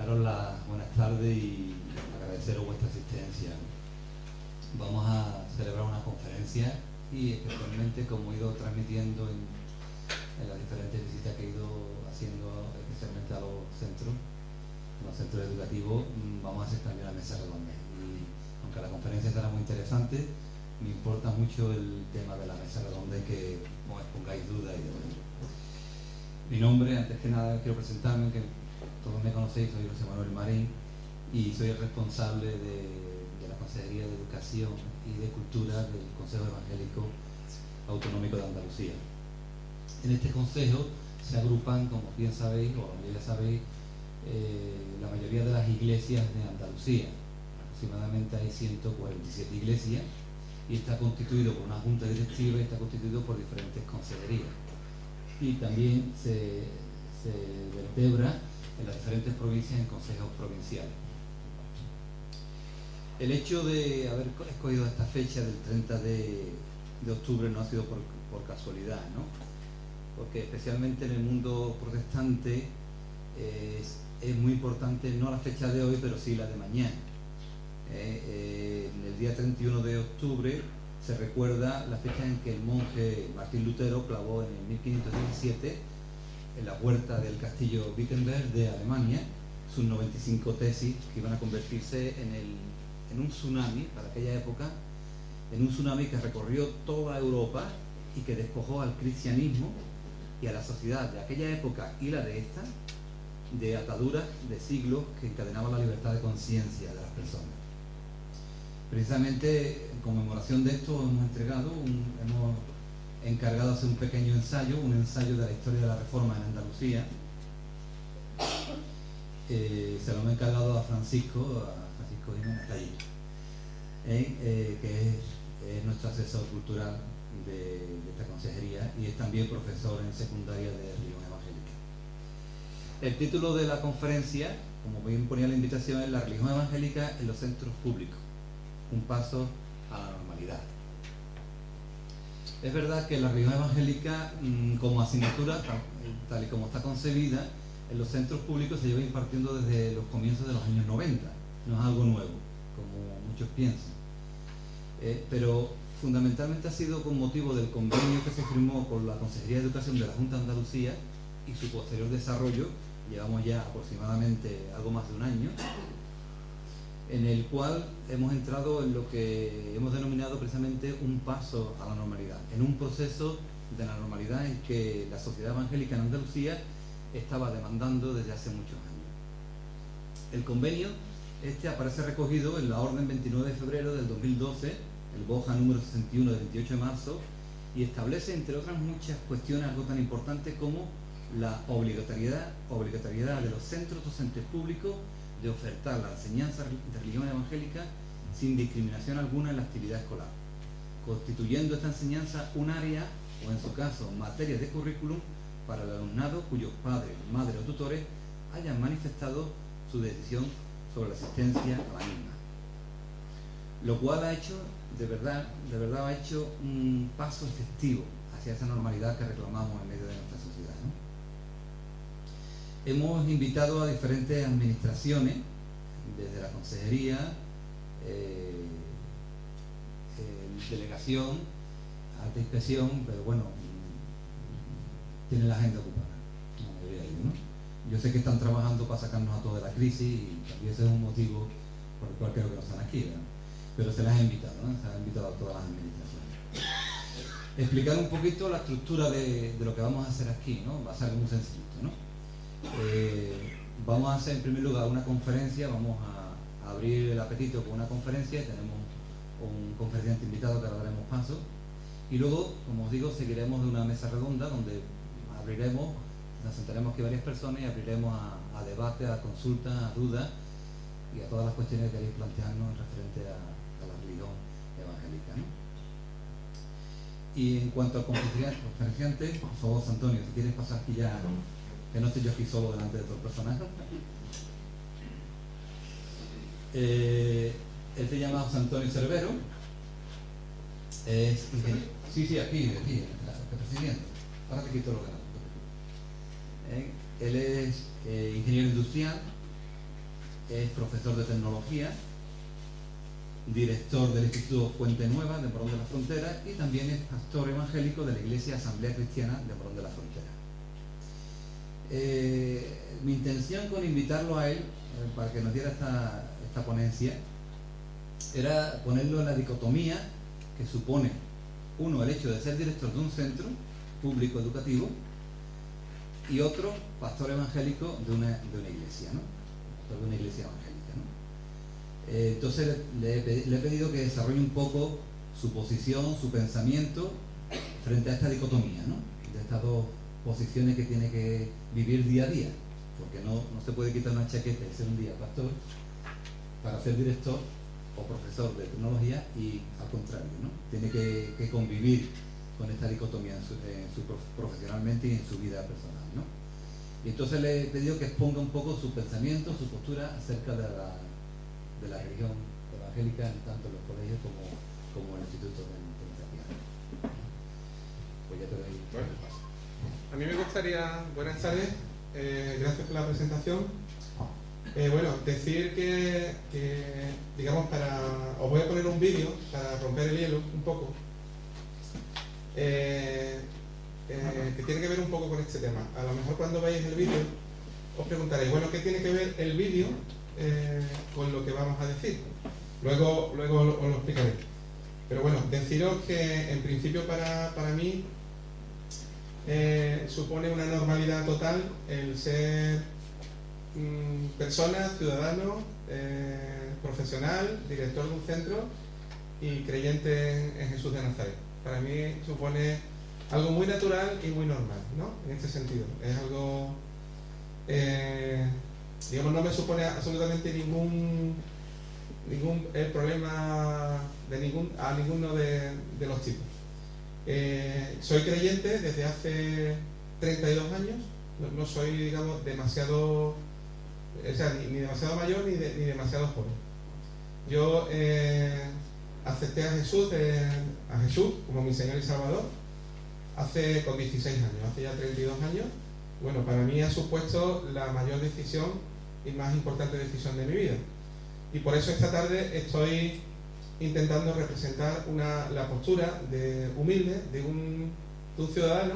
daros las buenas tardes y agradeceros vuestra asistencia. Vamos a celebrar una conferencia y especialmente, como he ido transmitiendo en las diferentes visitas que he ido haciendo, especialmente a los centros educativos, vamos a hacer también la mesa redonda. Y aunque la conferencia será muy interesante, me importa mucho el tema de la mesa redonda y que os pongáis dudas y demás. Mi nombre, antes que nada, quiero presentarme, que todos me conocéis, soy José Manuel Marín y soy el responsable de la Consejería de Educación y de Cultura del Consejo Evangélico Autonómico de Andalucía. En este consejo se agrupan, como bien sabéis, o ya sabéis, la mayoría de las iglesias de Andalucía. Aproximadamente hay 147 iglesias y está constituido por una junta directiva y está constituido por diferentes consejerías. Y también se vertebra en las diferentes provincias en consejos provinciales. El hecho de haber escogido esta fecha del 30 de octubre no ha sido por casualidad, ¿no? Porque especialmente en el mundo protestante es muy importante, no la fecha de hoy, pero sí la de mañana. En el día 31 de octubre se recuerda la fecha en que el monje Martín Lutero clavó en el 1517 en la puerta del castillo Wittenberg de Alemania sus 95 tesis que iban a convertirse en un tsunami para aquella época, en un tsunami que recorrió toda Europa y que despojó al cristianismo y a la sociedad de aquella época y la de esta de ataduras de siglos que encadenaban la libertad de conciencia de las personas. Precisamente en conmemoración de esto hemos encargado hacer un pequeño ensayo, un ensayo de la historia de la Reforma en Andalucía. Se lo hemos encargado a Francisco Jiménez Taller, que es nuestro asesor cultural de esta consejería y es también profesor en secundaria de religión evangélica. El título de la conferencia, como bien ponía la invitación, es La religión evangélica en los centros públicos, un paso a la normalidad. Es verdad que la religión evangélica, como asignatura, tal y como está concebida, en los centros públicos se lleva impartiendo desde los comienzos de los años 90. No es algo nuevo, como muchos piensan. Pero fundamentalmente ha sido con motivo del convenio que se firmó con la Consejería de Educación de la Junta de Andalucía y su posterior desarrollo, llevamos ya aproximadamente algo más de un año, en el cual hemos entrado en lo que hemos denominado precisamente un paso a la normalidad, en un proceso de la normalidad en que la sociedad evangélica en Andalucía estaba demandando desde hace muchos años. El convenio aparece recogido en la orden 29 de febrero del 2012, el BOJA número 61 del 28 de marzo, y establece, entre otras muchas cuestiones, algo tan importante como la obligatoriedad de los centros docentes públicos de ofertar la enseñanza de religión evangélica sin discriminación alguna en la actividad escolar, constituyendo esta enseñanza un área, o en su caso, materias de currículum para el alumnado cuyos padres, madres o tutores hayan manifestado su decisión sobre la asistencia a la misma. Lo cual ha hecho, de verdad ha hecho un paso efectivo hacia esa normalidad que reclamamos en medio de nuestra sociedad, ¿no? Hemos invitado a diferentes administraciones, desde la consejería, delegación, alta inspección, pero bueno, tienen la agenda ocupada, la mayoría de ellos, ¿no? Yo sé que están trabajando para sacarnos a todos de la crisis y también ese es un motivo por el cual creo que no están aquí, ¿verdad? Pero se las ha invitado, ¿no? Se las ha invitado a todas las administraciones. Explicar un poquito la estructura de lo que vamos a hacer aquí, ¿no? Va a ser muy sencillito, ¿no? Vamos a hacer en primer lugar una conferencia, vamos a abrir el apetito con una conferencia, tenemos un conferenciante invitado que ahora daremos paso, y luego, como os digo, seguiremos de una mesa redonda donde nos sentaremos aquí varias personas y abriremos a debate, a consultas, a dudas y a todas las cuestiones que queréis plantearnos referente a la religión evangélica, ¿no? Y en cuanto al conferenciante, por favor, Antonio, si quieres pasar aquí ya, que no estoy yo aquí solo delante de todo el personaje. Él se llama José Antonio Cervero, es ingeniero. Sí, aquí, presidente. Ahora te quito lo que no. Él es ingeniero industrial, es profesor de tecnología, director del Instituto Fuente Nueva de Morón de la Frontera y también es pastor evangélico de la Iglesia Asamblea Cristiana de Morón de la Frontera. Mi intención con invitarlo a él, para que nos diera esta ponencia, era ponerlo en la dicotomía que supone, uno, el hecho de ser director de un centro público educativo y otro, pastor evangélico de una iglesia, ¿no? De una iglesia evangélica, ¿no? Entonces le he pedido que desarrolle un poco su posición, su pensamiento frente a esta dicotomía, ¿no? De estas dos posiciones que tiene que vivir día a día, porque no se puede quitar una chaqueta y ser un día pastor para ser director o profesor de tecnología y al contrario, ¿no? Tiene que convivir con esta dicotomía profesionalmente y en su vida personal, ¿no? Y entonces le he pedido que exponga un poco su pensamiento, su postura acerca de la religión evangélica, tanto en los colegios como en el Instituto de Tecnología. Pues ya te doy el paso. A mí me gustaría, buenas tardes, gracias por la presentación. Bueno, decir que digamos, os voy a poner un vídeo para romper el hielo un poco, que tiene que ver un poco con este tema. A lo mejor cuando veáis el vídeo os preguntaréis, bueno, ¿qué tiene que ver el vídeo con lo que vamos a decir? Luego os lo explicaré. Pero bueno, deciros que en principio para mí supone una normalidad total el ser persona, ciudadano, profesional, director de un centro y creyente en Jesús de Nazaret. Para mí supone algo muy natural y muy normal, ¿no? En este sentido. Es algo, digamos, no me supone absolutamente ningún problema a ninguno de los tipos. Soy creyente desde hace 32 años, no soy, digamos, demasiado, o sea, ni demasiado mayor ni demasiado joven. Yo acepté a Jesús como mi Señor y Salvador con 16 años, hace ya 32 años. Bueno, para mí ha supuesto la mayor decisión y más importante decisión de mi vida. Y por eso esta tarde estoy intentando representar la postura humilde de un ciudadano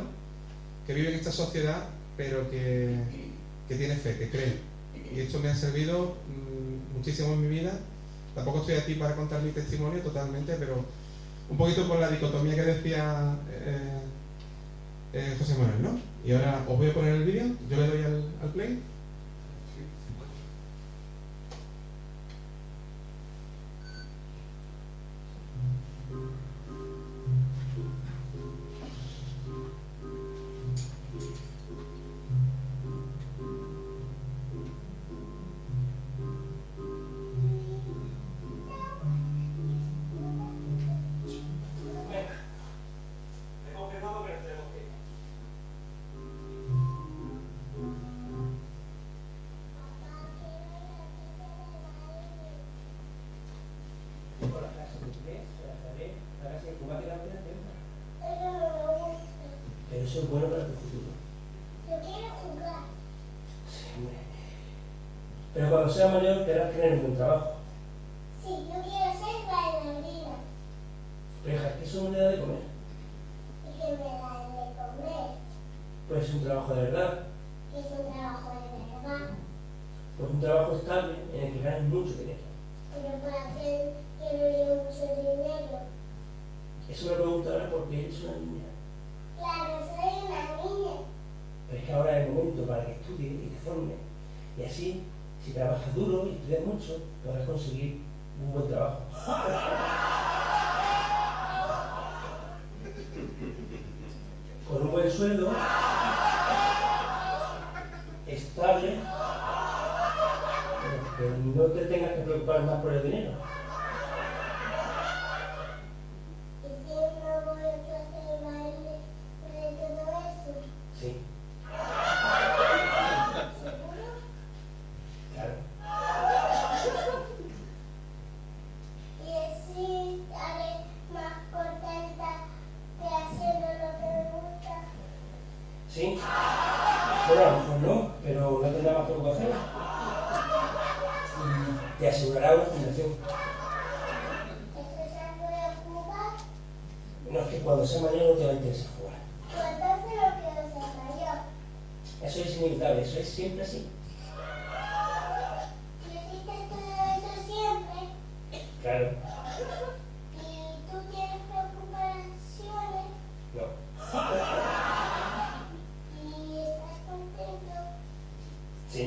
que vive en esta sociedad, pero que tiene fe, que cree. Y esto me ha servido muchísimo en mi vida. Tampoco estoy aquí para contar mi testimonio totalmente, pero un poquito por la dicotomía que decía José Manuel, ¿no? Y ahora os voy a poner el vídeo, yo le doy al play. Pero eso es bueno para tu futuro. Yo quiero jugar. Sí, hombre. Pero cuando seas mayor querrás tener un buen trabajo. Sí, yo quiero ser bailarina. Deja que eso no le da de comer. Y que me da de comer. Puede ser un trabajo de verdad. Que es un trabajo de verdad. Pues un trabajo estable en el que ganes mucho dinero. Pero para hacer que no lleve mucho dinero. Eso me pregunta ahora porque eres una niña. Claro, soy una niña. Pero es que ahora es el momento para que estudies y te formes. Y así, si trabajas duro y estudias mucho, podrás conseguir un buen trabajo. Con un buen sueldo, estable, pero que no te tengas que preocupar más por el dinero. Y si no voy a clase de baile, de todo eso. Sí, ¿Seguro? claro. Y así estaré más contenta de haciendo lo que me gusta. Sí. Bueno, a lo mejor no, pero no tendrá más preocupación. te asegurará una fundación. ¿Eso es algo de jugar? No, es que cuando seas mayor no te va a interesar jugar. Pues entonces no quiero ser mayor. Eso es inevitable, eso es siempre así. ¿Hiciste todo eso siempre? Claro, ¿Y tú tienes preocupaciones? no. ¿Y estás contento? Sí.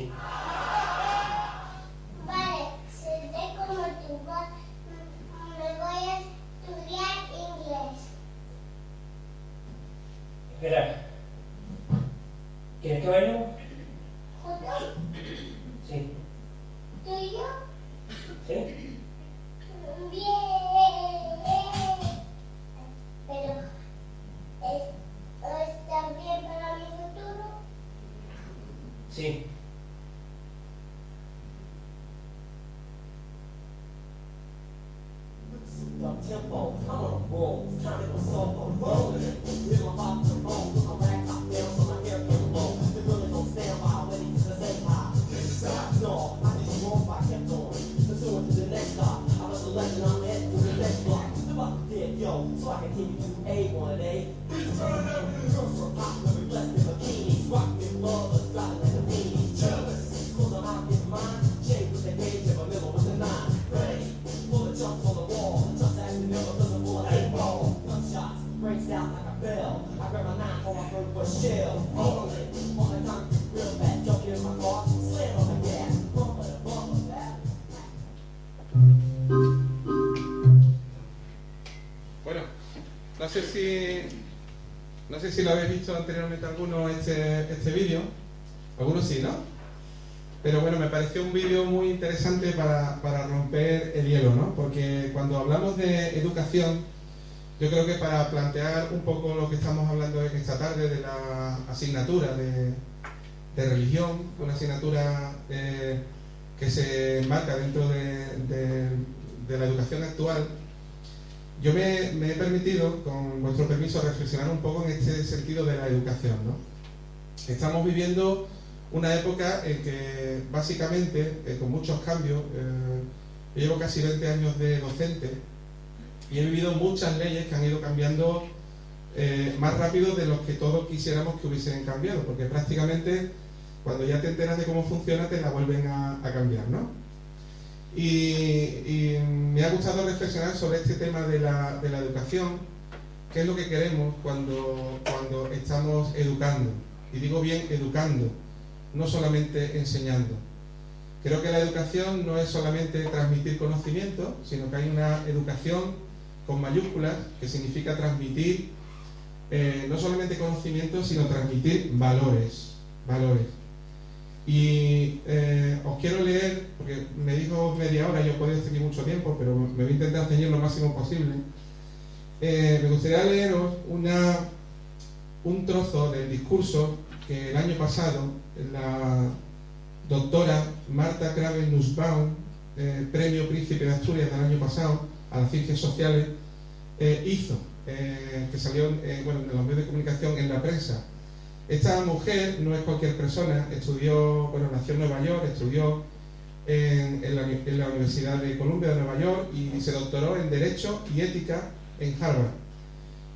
Vale, seré como tú. Me voy a estudiar inglés. Espera. ¿Quieres que bailemos? ¿Juntos? Sí. ¿Tú y yo? ¿Sí? Bien. Pero, ¿está bien para mi futuro? Sí. Tempo, I'm on a roll. It's time to go solo. Rolling. With my heart to roll. Put my rag top down so my hair can blow. The really don't stand by when he just say hi. No, I just wrong, I kept on. Pursuing to the next stop. I was a legend, I'm heading to the next block. The buck did, yo, so I continue to A1A. Girls from pop, when we blessed in bikinis. Rock me lovers, driving like a beanie. Jealous, cause I'm out in mine. Shade with the gauge and my middle with the 9. Ready for the jump on the wall. Just as the middle doesn't pull an 8 ball. Gunshots, breaks out like a bell. I grab my 9 for my first shell. Rolling, on the time, real fast, jump in my car. Slam on the gas, bumper to bumper, back. Bueno, no sé si lo habéis visto anteriormente alguno este vídeo. Algunos sí, ¿no? Pero bueno, me pareció un vídeo muy interesante para romper el hielo, ¿no? Porque cuando hablamos de educación, yo creo que para plantear un poco lo que estamos hablando esta tarde de la asignatura de religión, una asignatura que se enmarca dentro de la educación actual, yo me he permitido, con vuestro permiso, reflexionar un poco en este sentido de la educación, ¿no? Estamos viviendo una época en que básicamente, con muchos cambios, yo llevo casi 20 años de docente y he vivido muchas leyes que han ido cambiando más rápido de lo que todos quisiéramos que hubiesen cambiado, porque prácticamente cuando ya te enteras de cómo funciona te la vuelven a cambiar, ¿no? Y me ha gustado reflexionar sobre este tema de la educación, qué es lo que queremos cuando estamos educando, y digo bien educando, no solamente enseñando. Creo que la educación no es solamente transmitir conocimiento, sino que hay una educación con mayúsculas que significa transmitir no solamente conocimiento, sino transmitir valores. Y os quiero leer, porque me dijo media hora, yo podría estar aquí mucho tiempo, pero me voy a intentar ceñir lo máximo posible. Me gustaría leeros un trozo del discurso que el año pasado la doctora Marta Kraven-Nussbaum, premio Príncipe de Asturias del año pasado a las ciencias sociales, hizo, que salió en los medios de comunicación, en la prensa. Esta mujer no es cualquier persona, nació en Nueva York, estudió en la Universidad de Columbia de Nueva York y se doctoró en Derecho y Ética en Harvard.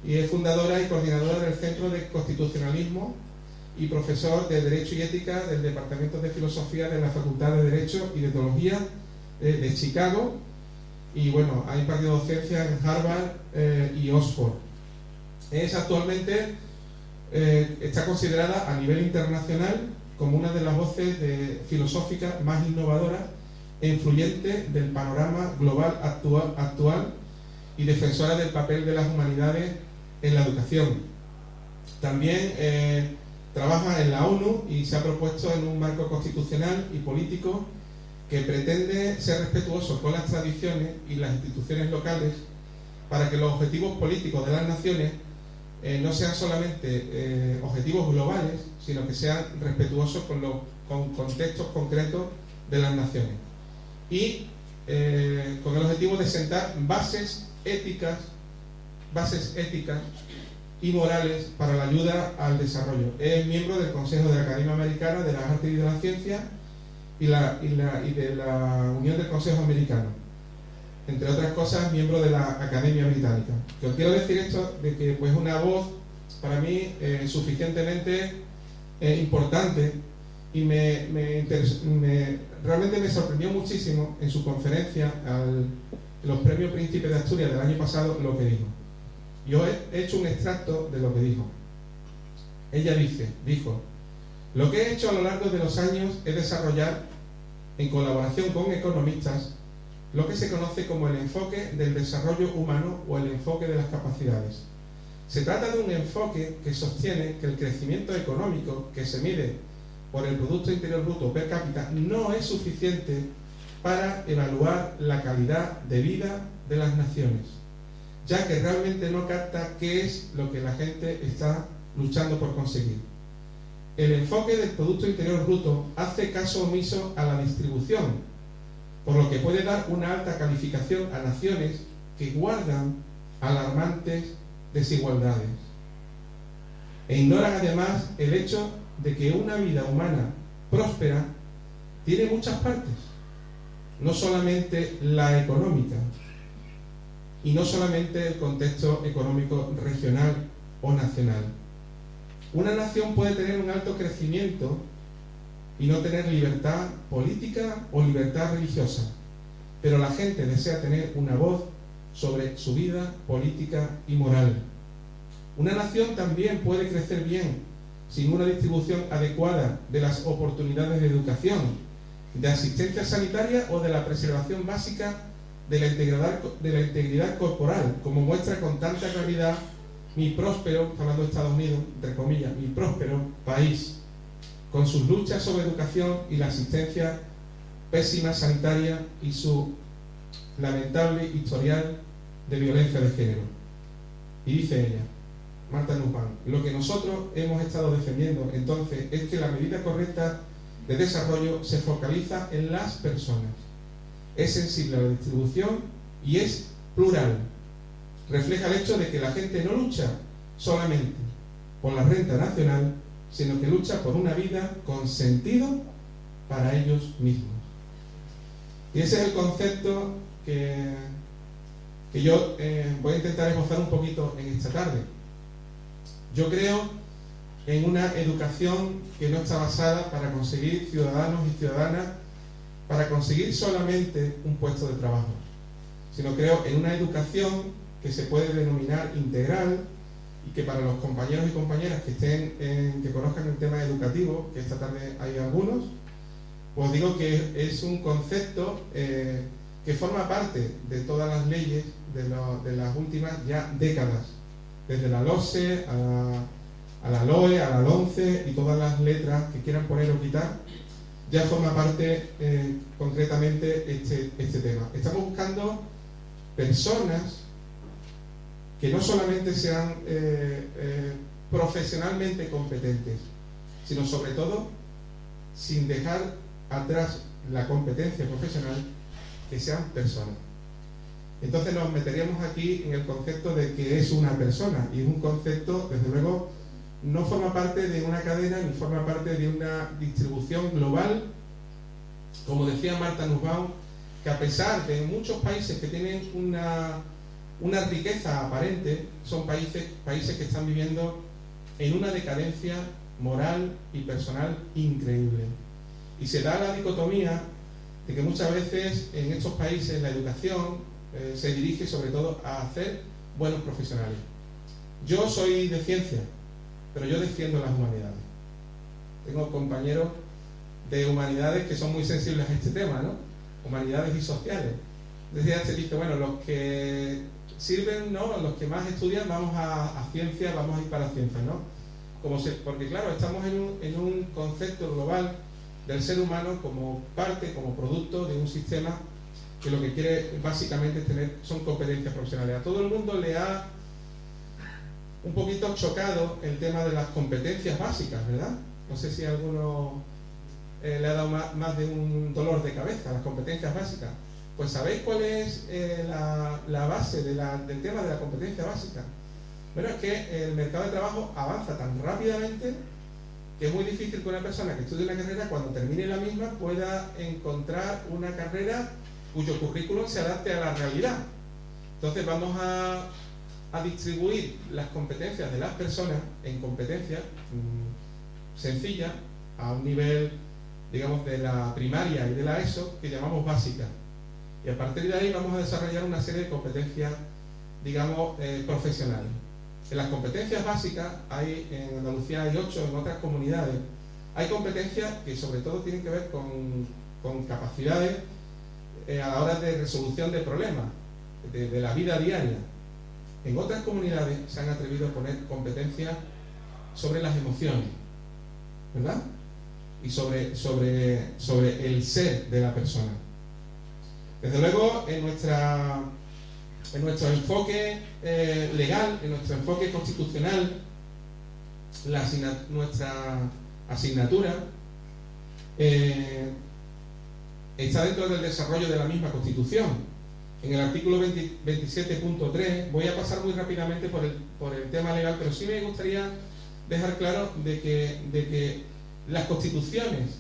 Y es fundadora y coordinadora del Centro de Constitucionalismo y profesor de Derecho y Ética del Departamento de Filosofía de la Facultad de Derecho y de Teología de Chicago. Y bueno, ha impartido docencia en Harvard y Oxford. Es actualmente, está considerada a nivel internacional como una de las voces filosóficas más innovadoras e influyentes del panorama global actual y defensora del papel de las humanidades en la educación. También trabaja en la ONU y se ha propuesto en un marco constitucional y político que pretende ser respetuoso con las tradiciones y las instituciones locales para que los objetivos políticos de las naciones no sean solamente objetivos globales, sino que sean respetuosos con contextos concretos de las naciones. Y con el objetivo de sentar bases éticas y morales para la ayuda al desarrollo. Es miembro del Consejo de la Academia Americana de las Artes y de las Ciencias y de la Unión del Consejo Americano. Entre otras cosas, miembro de la Academia Británica. Yo quiero decir esto de que pues una voz para mí suficientemente importante, y realmente me sorprendió muchísimo en su conferencia los premios Príncipe de Asturias del año pasado lo que dijo. Yo he hecho un extracto de lo que dijo. Ella dijo: lo que he hecho a lo largo de los años es desarrollar, en colaboración con economistas, lo que se conoce como el enfoque del desarrollo humano o el enfoque de las capacidades. Se trata de un enfoque que sostiene que el crecimiento económico, que se mide por el Producto Interior Bruto per cápita, no es suficiente para evaluar la calidad de vida de las naciones, ya que realmente no capta qué es lo que la gente está luchando por conseguir. El enfoque del Producto Interior Bruto hace caso omiso a la distribución, por lo que puede dar una alta calificación a naciones que guardan alarmantes desigualdades, e ignoran además el hecho de que una vida humana próspera tiene muchas partes, no solamente la económica, y no solamente el contexto económico regional o nacional. Una nación puede tener un alto crecimiento y no tener libertad política o libertad religiosa, pero la gente desea tener una voz sobre su vida política y moral. Una nación también puede crecer bien sin una distribución adecuada de las oportunidades de educación, de asistencia sanitaria o de la preservación básica de la integridad corporal, como muestra con tanta claridad mi próspero, hablando de Estados Unidos, entre comillas, mi próspero país, con sus luchas sobre educación y la asistencia pésima sanitaria y su lamentable historial de violencia de género. Y dice ella, Marta Nussbaum, lo que nosotros hemos estado defendiendo entonces es que la medida correcta de desarrollo se focaliza en las personas, es sensible a la distribución y es plural. Refleja el hecho de que la gente no lucha solamente por la renta nacional, sino que lucha por una vida con sentido para ellos mismos. Y ese es el concepto que yo voy a intentar esbozar un poquito en esta tarde. Yo creo en una educación que no está basada para conseguir ciudadanos y ciudadanas, para conseguir solamente un puesto de trabajo, sino creo en una educación que se puede denominar integral, y que para los compañeros y compañeras que conozcan el tema educativo, que esta tarde hay algunos, pues digo que es un concepto que forma parte de todas las leyes de las últimas ya décadas, desde la LOSE a la LOE, a la LONCE y todas las letras que quieran poner o quitar, ya forma parte concretamente este tema. Estamos buscando personas que no solamente sean profesionalmente competentes, sino sobre todo, sin dejar atrás la competencia profesional, que sean personas. Entonces nos meteríamos aquí en el concepto de que es una persona, y es un concepto, desde luego, no forma parte de una cadena ni forma parte de una distribución global, como decía Marta Nussbaum, que a pesar de muchos países que tienen una riqueza aparente, son países que están viviendo en una decadencia moral y personal increíble. Y se da la dicotomía de que muchas veces en estos países la educación se dirige sobre todo a hacer buenos profesionales. Yo soy de ciencia, pero yo defiendo las humanidades. Tengo compañeros de humanidades que son muy sensibles a este tema, ¿no? Humanidades y sociales. Desde se dice, bueno, los que sirven, ¿no? Los que más estudian, vamos a ciencia, vamos a ir para ciencia, ¿no? Porque claro, estamos en un concepto global del ser humano como parte, como producto de un sistema que lo que quiere básicamente son competencias profesionales. A todo el mundo le ha un poquito chocado el tema de las competencias básicas, ¿verdad? No sé si a alguno le ha dado más de un dolor de cabeza, las competencias básicas. Pues ¿sabéis cuál es la base del tema de la competencia básica? Bueno, es que el mercado de trabajo avanza tan rápidamente que es muy difícil que una persona que estudie una carrera, cuando termine la misma, pueda encontrar una carrera cuyo currículum se adapte a la realidad. Entonces vamos a distribuir las competencias de las personas en competencias sencillas, a un nivel, digamos, de la primaria y de la ESO, que llamamos básicas. Y a partir de ahí vamos a desarrollar una serie de competencias, digamos, profesionales. En las competencias básicas, en Andalucía hay 8, en otras comunidades, hay competencias que sobre todo tienen que ver con capacidades a la hora de resolución de problemas, de la vida diaria. En otras comunidades se han atrevido a poner competencias sobre las emociones, ¿verdad? Y sobre el ser de la persona. Desde luego, en nuestro enfoque legal, en nuestro enfoque constitucional, nuestra asignatura está dentro del desarrollo de la misma Constitución. En el artículo 27.3, voy a pasar muy rápidamente por el tema legal, pero sí me gustaría dejar claro de que las constituciones,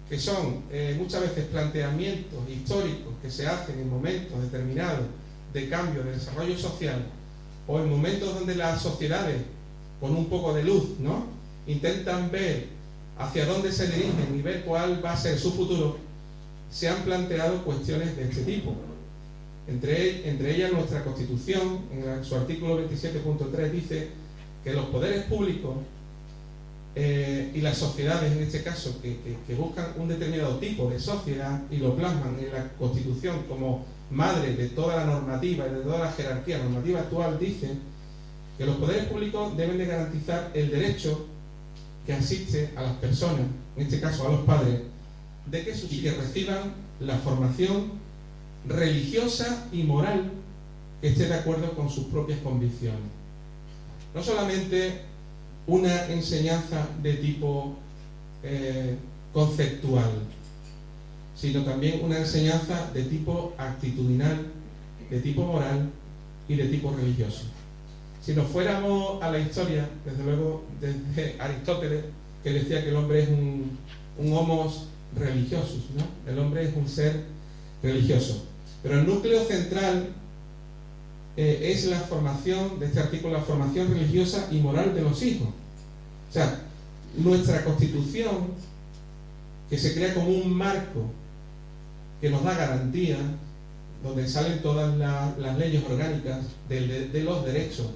que son muchas veces planteamientos históricos que se hacen en momentos determinados de cambio, de desarrollo social, o en momentos donde las sociedades, con un poco de luz, ¿no?, intentan ver hacia dónde se dirigen y ver cuál va a ser su futuro, se han planteado cuestiones de este tipo. Entre ellas nuestra Constitución, en su artículo 27.3, dice que los poderes públicos y las sociedades, en este caso, que buscan un determinado tipo de sociedad y lo plasman en la Constitución como madre de toda la normativa y de toda la jerarquía normativa actual, dicen que los poderes públicos deben de garantizar el derecho que asiste a las personas, en este caso a los padres, de que reciban la formación religiosa y moral que esté de acuerdo con sus propias convicciones. No solamente una enseñanza de tipo conceptual, sino también una enseñanza de tipo actitudinal, de tipo moral y de tipo religioso. Si nos fuéramos a la historia, desde luego desde Aristóteles, que decía que el hombre es un homos religiosus, ¿no? El hombre es un ser religioso. Pero el núcleo central es la formación, de este artículo, la formación religiosa y moral de los hijos. O sea, nuestra Constitución, que se crea como un marco que nos da garantía, donde salen todas las leyes orgánicas de los derechos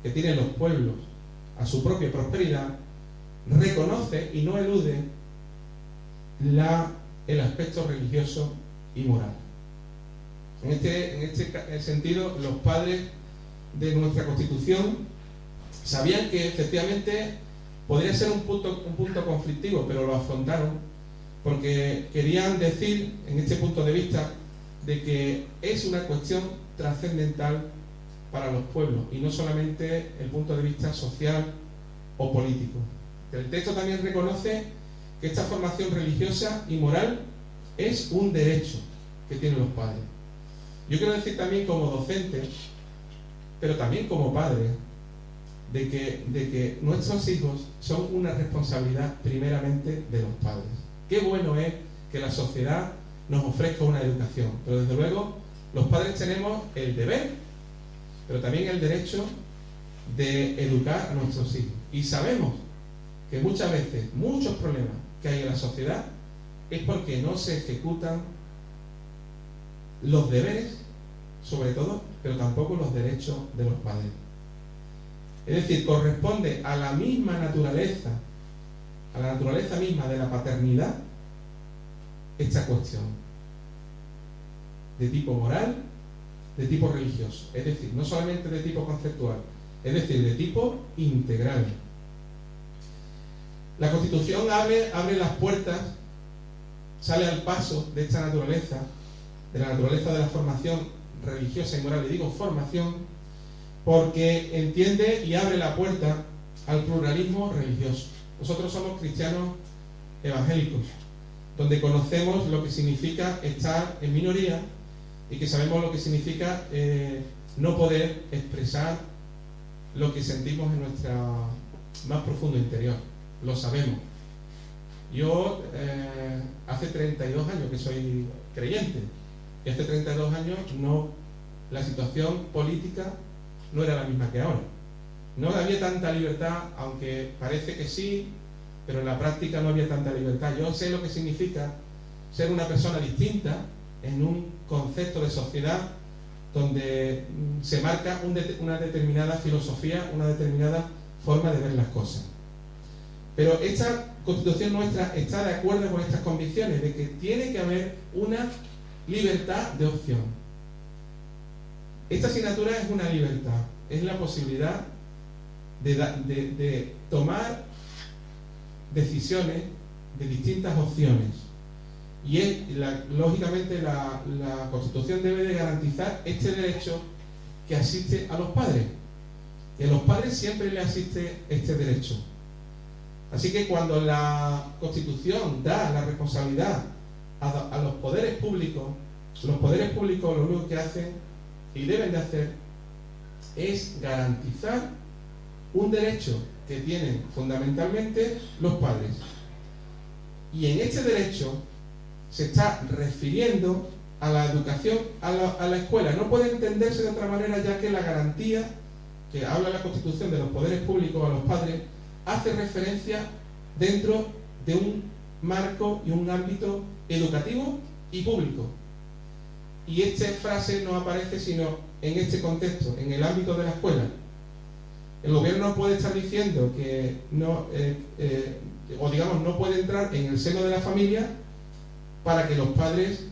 que tienen los pueblos a su propia prosperidad, reconoce y no elude el aspecto religioso y moral. En este sentido, los padres de nuestra Constitución sabían que efectivamente podría ser un punto conflictivo, pero lo afrontaron porque querían decir, en este punto de vista, de que es una cuestión trascendental para los pueblos y no solamente el punto de vista social o político. El texto también reconoce que esta formación religiosa y moral es un derecho que tienen los padres. Yo quiero decir también como docente, pero también como padre, de que nuestros hijos son una responsabilidad primeramente de los padres. Qué bueno es que la sociedad nos ofrezca una educación, pero desde luego los padres tenemos el deber, pero también el derecho de educar a nuestros hijos. Y sabemos que muchas veces, muchos problemas que hay en la sociedad es porque no se ejecutan los deberes, sobre todo, pero tampoco los derechos de los padres. Es decir, corresponde a la misma naturaleza, a la naturaleza misma de la paternidad, esta cuestión de tipo moral, de tipo religioso, es decir, no solamente de tipo conceptual, es decir, de tipo integral. La Constitución abre las puertas, sale al paso de esta naturaleza, de la naturaleza de la formación religiosa y moral, le digo formación, porque entiende y abre la puerta al pluralismo religioso. Nosotros somos cristianos evangélicos, donde conocemos lo que significa estar en minoría y que sabemos lo que significa no poder expresar lo que sentimos en nuestro más profundo interior. lo sabemos. Yo hace 32 años que soy creyente, y hace 32 años la situación política no era la misma que ahora. No había tanta libertad, aunque parece que sí, pero en la práctica no había tanta libertad. Yo sé lo que significa ser una persona distinta en un concepto de sociedad donde se marca una determinada filosofía, una determinada forma de ver las cosas. Pero esta Constitución nuestra está de acuerdo con estas convicciones de que tiene que haber una libertad de opción. Esta asignatura es una libertad, es la posibilidad de tomar decisiones de distintas opciones. Y lógicamente la Constitución debe de garantizar este derecho que asiste a los padres. Y a los padres siempre les asiste este derecho. Así que cuando la Constitución da la responsabilidad a los poderes públicos lo único que hacen y deben de hacer es garantizar un derecho que tienen fundamentalmente los padres. Y en este derecho se está refiriendo a la educación, a la escuela. No puede entenderse de otra manera, ya que la garantía que habla la Constitución de los poderes públicos a los padres hace referencia dentro de un marco y un ámbito educativo y público. Y esta frase no aparece sino en este contexto, en el ámbito de la escuela. El gobierno puede estar diciendo que no, no puede entrar en el seno de la familia para que los padres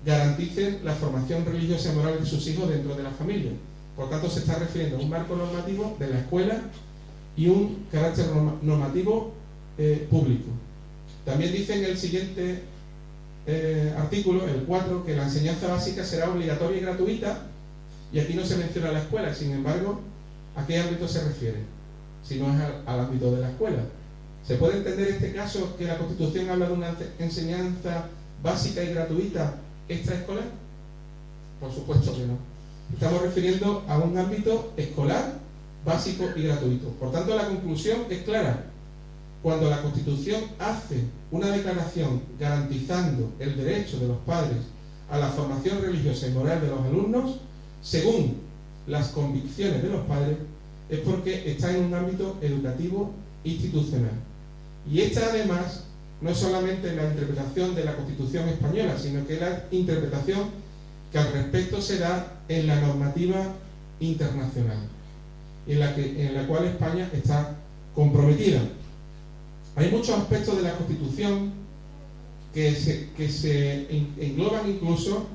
garanticen la formación religiosa y moral de sus hijos dentro de la familia. Por tanto, se está refiriendo a un marco normativo de la escuela y un carácter normativo público. También dice en el siguiente artículo, el 4, que la enseñanza básica será obligatoria y gratuita, y aquí no se menciona la escuela. Sin embargo, ¿a qué ámbito se refiere? Si no es al ámbito de la escuela. ¿Se puede entender este caso que la Constitución habla de una enseñanza básica y gratuita extraescolar? Por supuesto que no. Estamos refiriendo a un ámbito escolar, básico y gratuito. Por tanto, la conclusión es clara. Cuando la Constitución hace una declaración garantizando el derecho de los padres a la formación religiosa y moral de los alumnos, según las convicciones de los padres, es porque está en un ámbito educativo institucional. Y esta, además, no es solamente la interpretación de la Constitución española, sino que es la interpretación que al respecto se da en la normativa internacional, en la cual España está comprometida. Hay muchos aspectos de la Constitución que se engloban incluso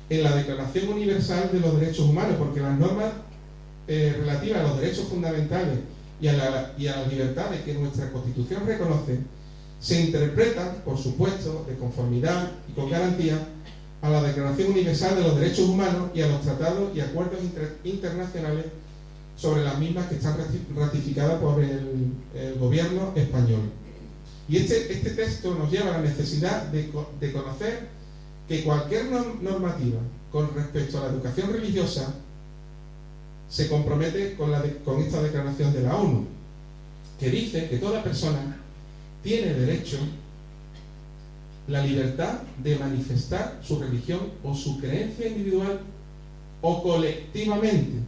en la Declaración Universal de los Derechos Humanos, porque las normas relativas a los derechos fundamentales y a las libertades que nuestra Constitución reconoce se interpretan, por supuesto, de conformidad y con garantía a la Declaración Universal de los Derechos Humanos y a los tratados y acuerdos internacionales sobre las mismas que están ratificadas por el gobierno español. Y este texto nos lleva a la necesidad de conocer que cualquier normativa con respecto a la educación religiosa se compromete con esta declaración de la ONU, que dice que toda persona tiene derecho la libertad de manifestar su religión o su creencia individual o colectivamente,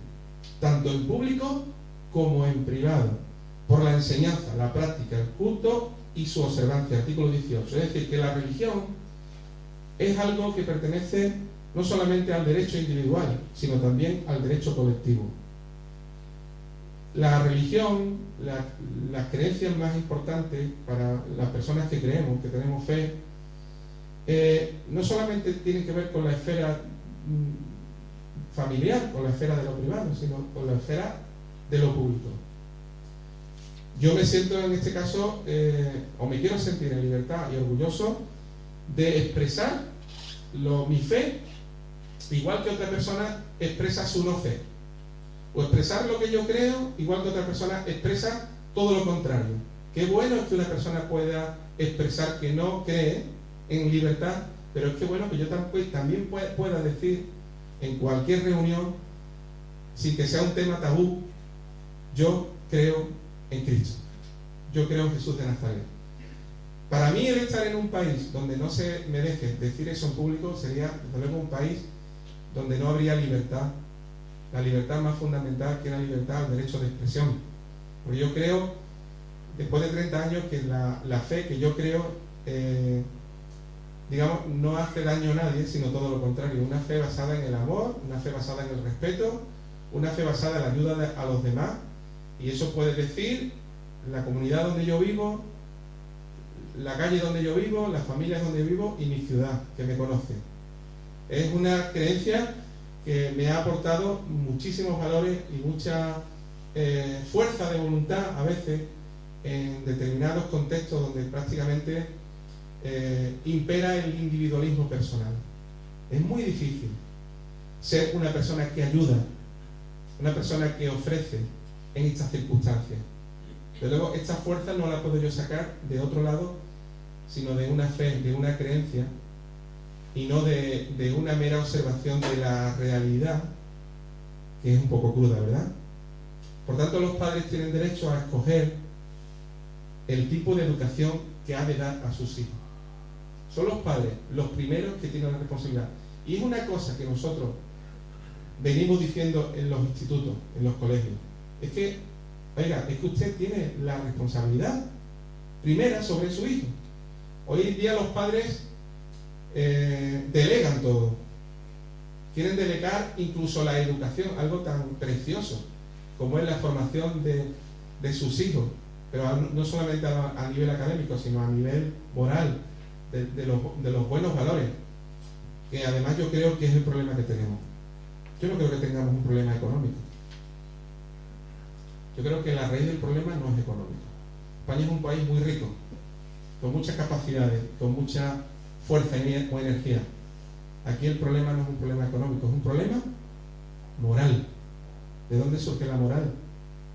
tanto en público como en privado, por la enseñanza, la práctica, el culto y su observancia. Artículo 18. Es decir, que la religión es algo que pertenece no solamente al derecho individual, sino también al derecho colectivo. La religión, las creencias más importantes para las personas que creemos, que tenemos fe, no solamente tienen que ver con la esfera familiar, con la esfera de lo privado, sino con la esfera de lo público. Yo me siento en este caso, o me quiero sentir en libertad y orgulloso de expresar mi fe, igual que otra persona expresa su no fe, o expresar lo que yo creo, igual que otra persona expresa todo lo contrario. Qué bueno es que una persona pueda expresar que no cree en libertad, pero es que bueno que yo también pueda decir en cualquier reunión, sin que sea un tema tabú, yo creo en Cristo. yo creo en Jesús de Nazaret. Para mí el estar en un país donde no se me deje decir eso en público sería, desde luego, un país donde no habría libertad, la libertad más fundamental, que es la libertad al derecho de expresión. Porque yo creo, después de 30 años, que la fe que yo creo, digamos, no hace daño a nadie, sino todo lo contrario. Una fe basada en el amor, una fe basada en el respeto, una fe basada en la ayuda a los demás. Y eso puede decir la comunidad donde yo vivo, la calle donde yo vivo, las familias donde vivo y mi ciudad, que me conoce. Es una creencia que me ha aportado muchísimos valores y mucha fuerza de voluntad a veces en determinados contextos donde prácticamente impera el individualismo personal. Es muy difícil ser una persona que ayuda, una persona que ofrece en estas circunstancias. Pero luego esta fuerza no la puedo yo sacar de otro lado, sino de una fe, de una creencia, y no de una mera observación de la realidad, que es un poco cruda, ¿verdad? Por tanto, los padres tienen derecho a escoger el tipo de educación que ha de dar a sus hijos. Son los padres los primeros que tienen la responsabilidad. Y es una cosa que nosotros venimos diciendo en los institutos, en los colegios. Es que, oiga, es que usted tiene la responsabilidad primera sobre su hijo. Hoy en día los padres delegan todo. Quieren delegar incluso la educación, algo tan precioso como es la formación de sus hijos, pero no solamente a nivel académico, sino a nivel moral, de los buenos valores, que además yo creo que es el problema que tenemos. Yo no creo que tengamos un problema económico. Yo creo que la raíz del problema no es económico. España es un país muy rico, con muchas capacidades, con mucha fuerza o energía. Aquí el problema no es un problema económico, es un problema moral. ¿De dónde surge la moral?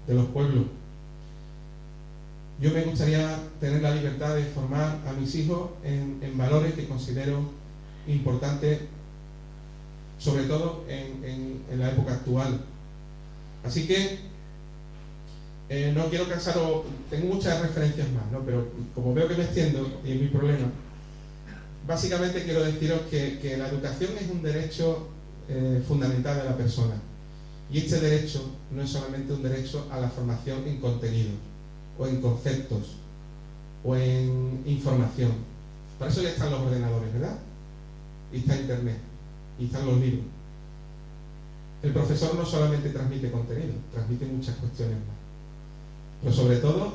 De los pueblos. Yo me gustaría tener la libertad de formar a mis hijos en valores que considero importantes, sobre todo en la época actual. Así que no quiero cansaros, tengo muchas referencias más, ¿no? Pero como veo que me extiendo y es mi problema, básicamente quiero deciros que la educación es un derecho fundamental de la persona. Y este derecho no es solamente un derecho a la formación en contenido, o en conceptos, o en información. Para eso ya están los ordenadores, ¿verdad? Y está Internet, y están los libros. El profesor no solamente transmite contenido, transmite muchas cuestiones más. Pero sobre todo,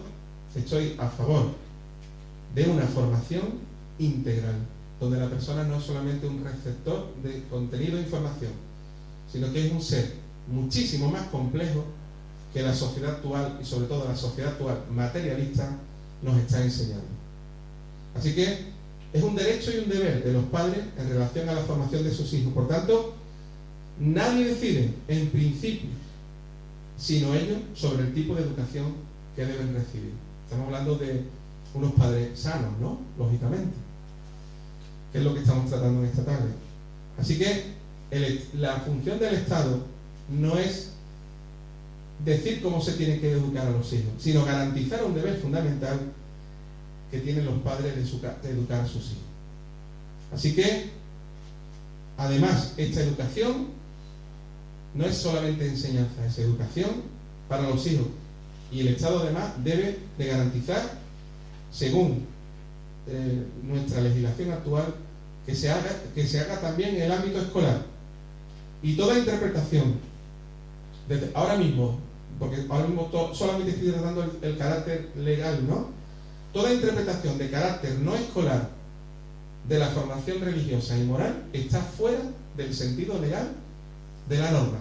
estoy a favor de una formación integral, donde la persona no es solamente un receptor de contenido e información, sino que es un ser muchísimo más complejo que la sociedad actual, y sobre todo la sociedad actual materialista, nos está enseñando. Así que es un derecho y un deber de los padres en relación a la formación de sus hijos. Por tanto, nadie decide en principio, sino ellos, sobre el tipo de educación que deben recibir. Estamos hablando de unos padres sanos, ¿no? Lógicamente, que es lo que estamos tratando en esta tarde. Así que la función del Estado no es decir cómo se tiene que educar a los hijos, sino garantizar un deber fundamental que tienen los padres de educar a sus hijos. Así que, además, esta educación no es solamente enseñanza, es educación para los hijos. Y el Estado, además, debe de garantizar, según nuestra legislación actual, que se haga también en el ámbito escolar. Y toda interpretación, desde ahora mismo, porque ahora mismo solamente estoy tratando el carácter legal, ¿no? Toda interpretación de carácter no escolar de la formación religiosa y moral está fuera del sentido legal de la norma.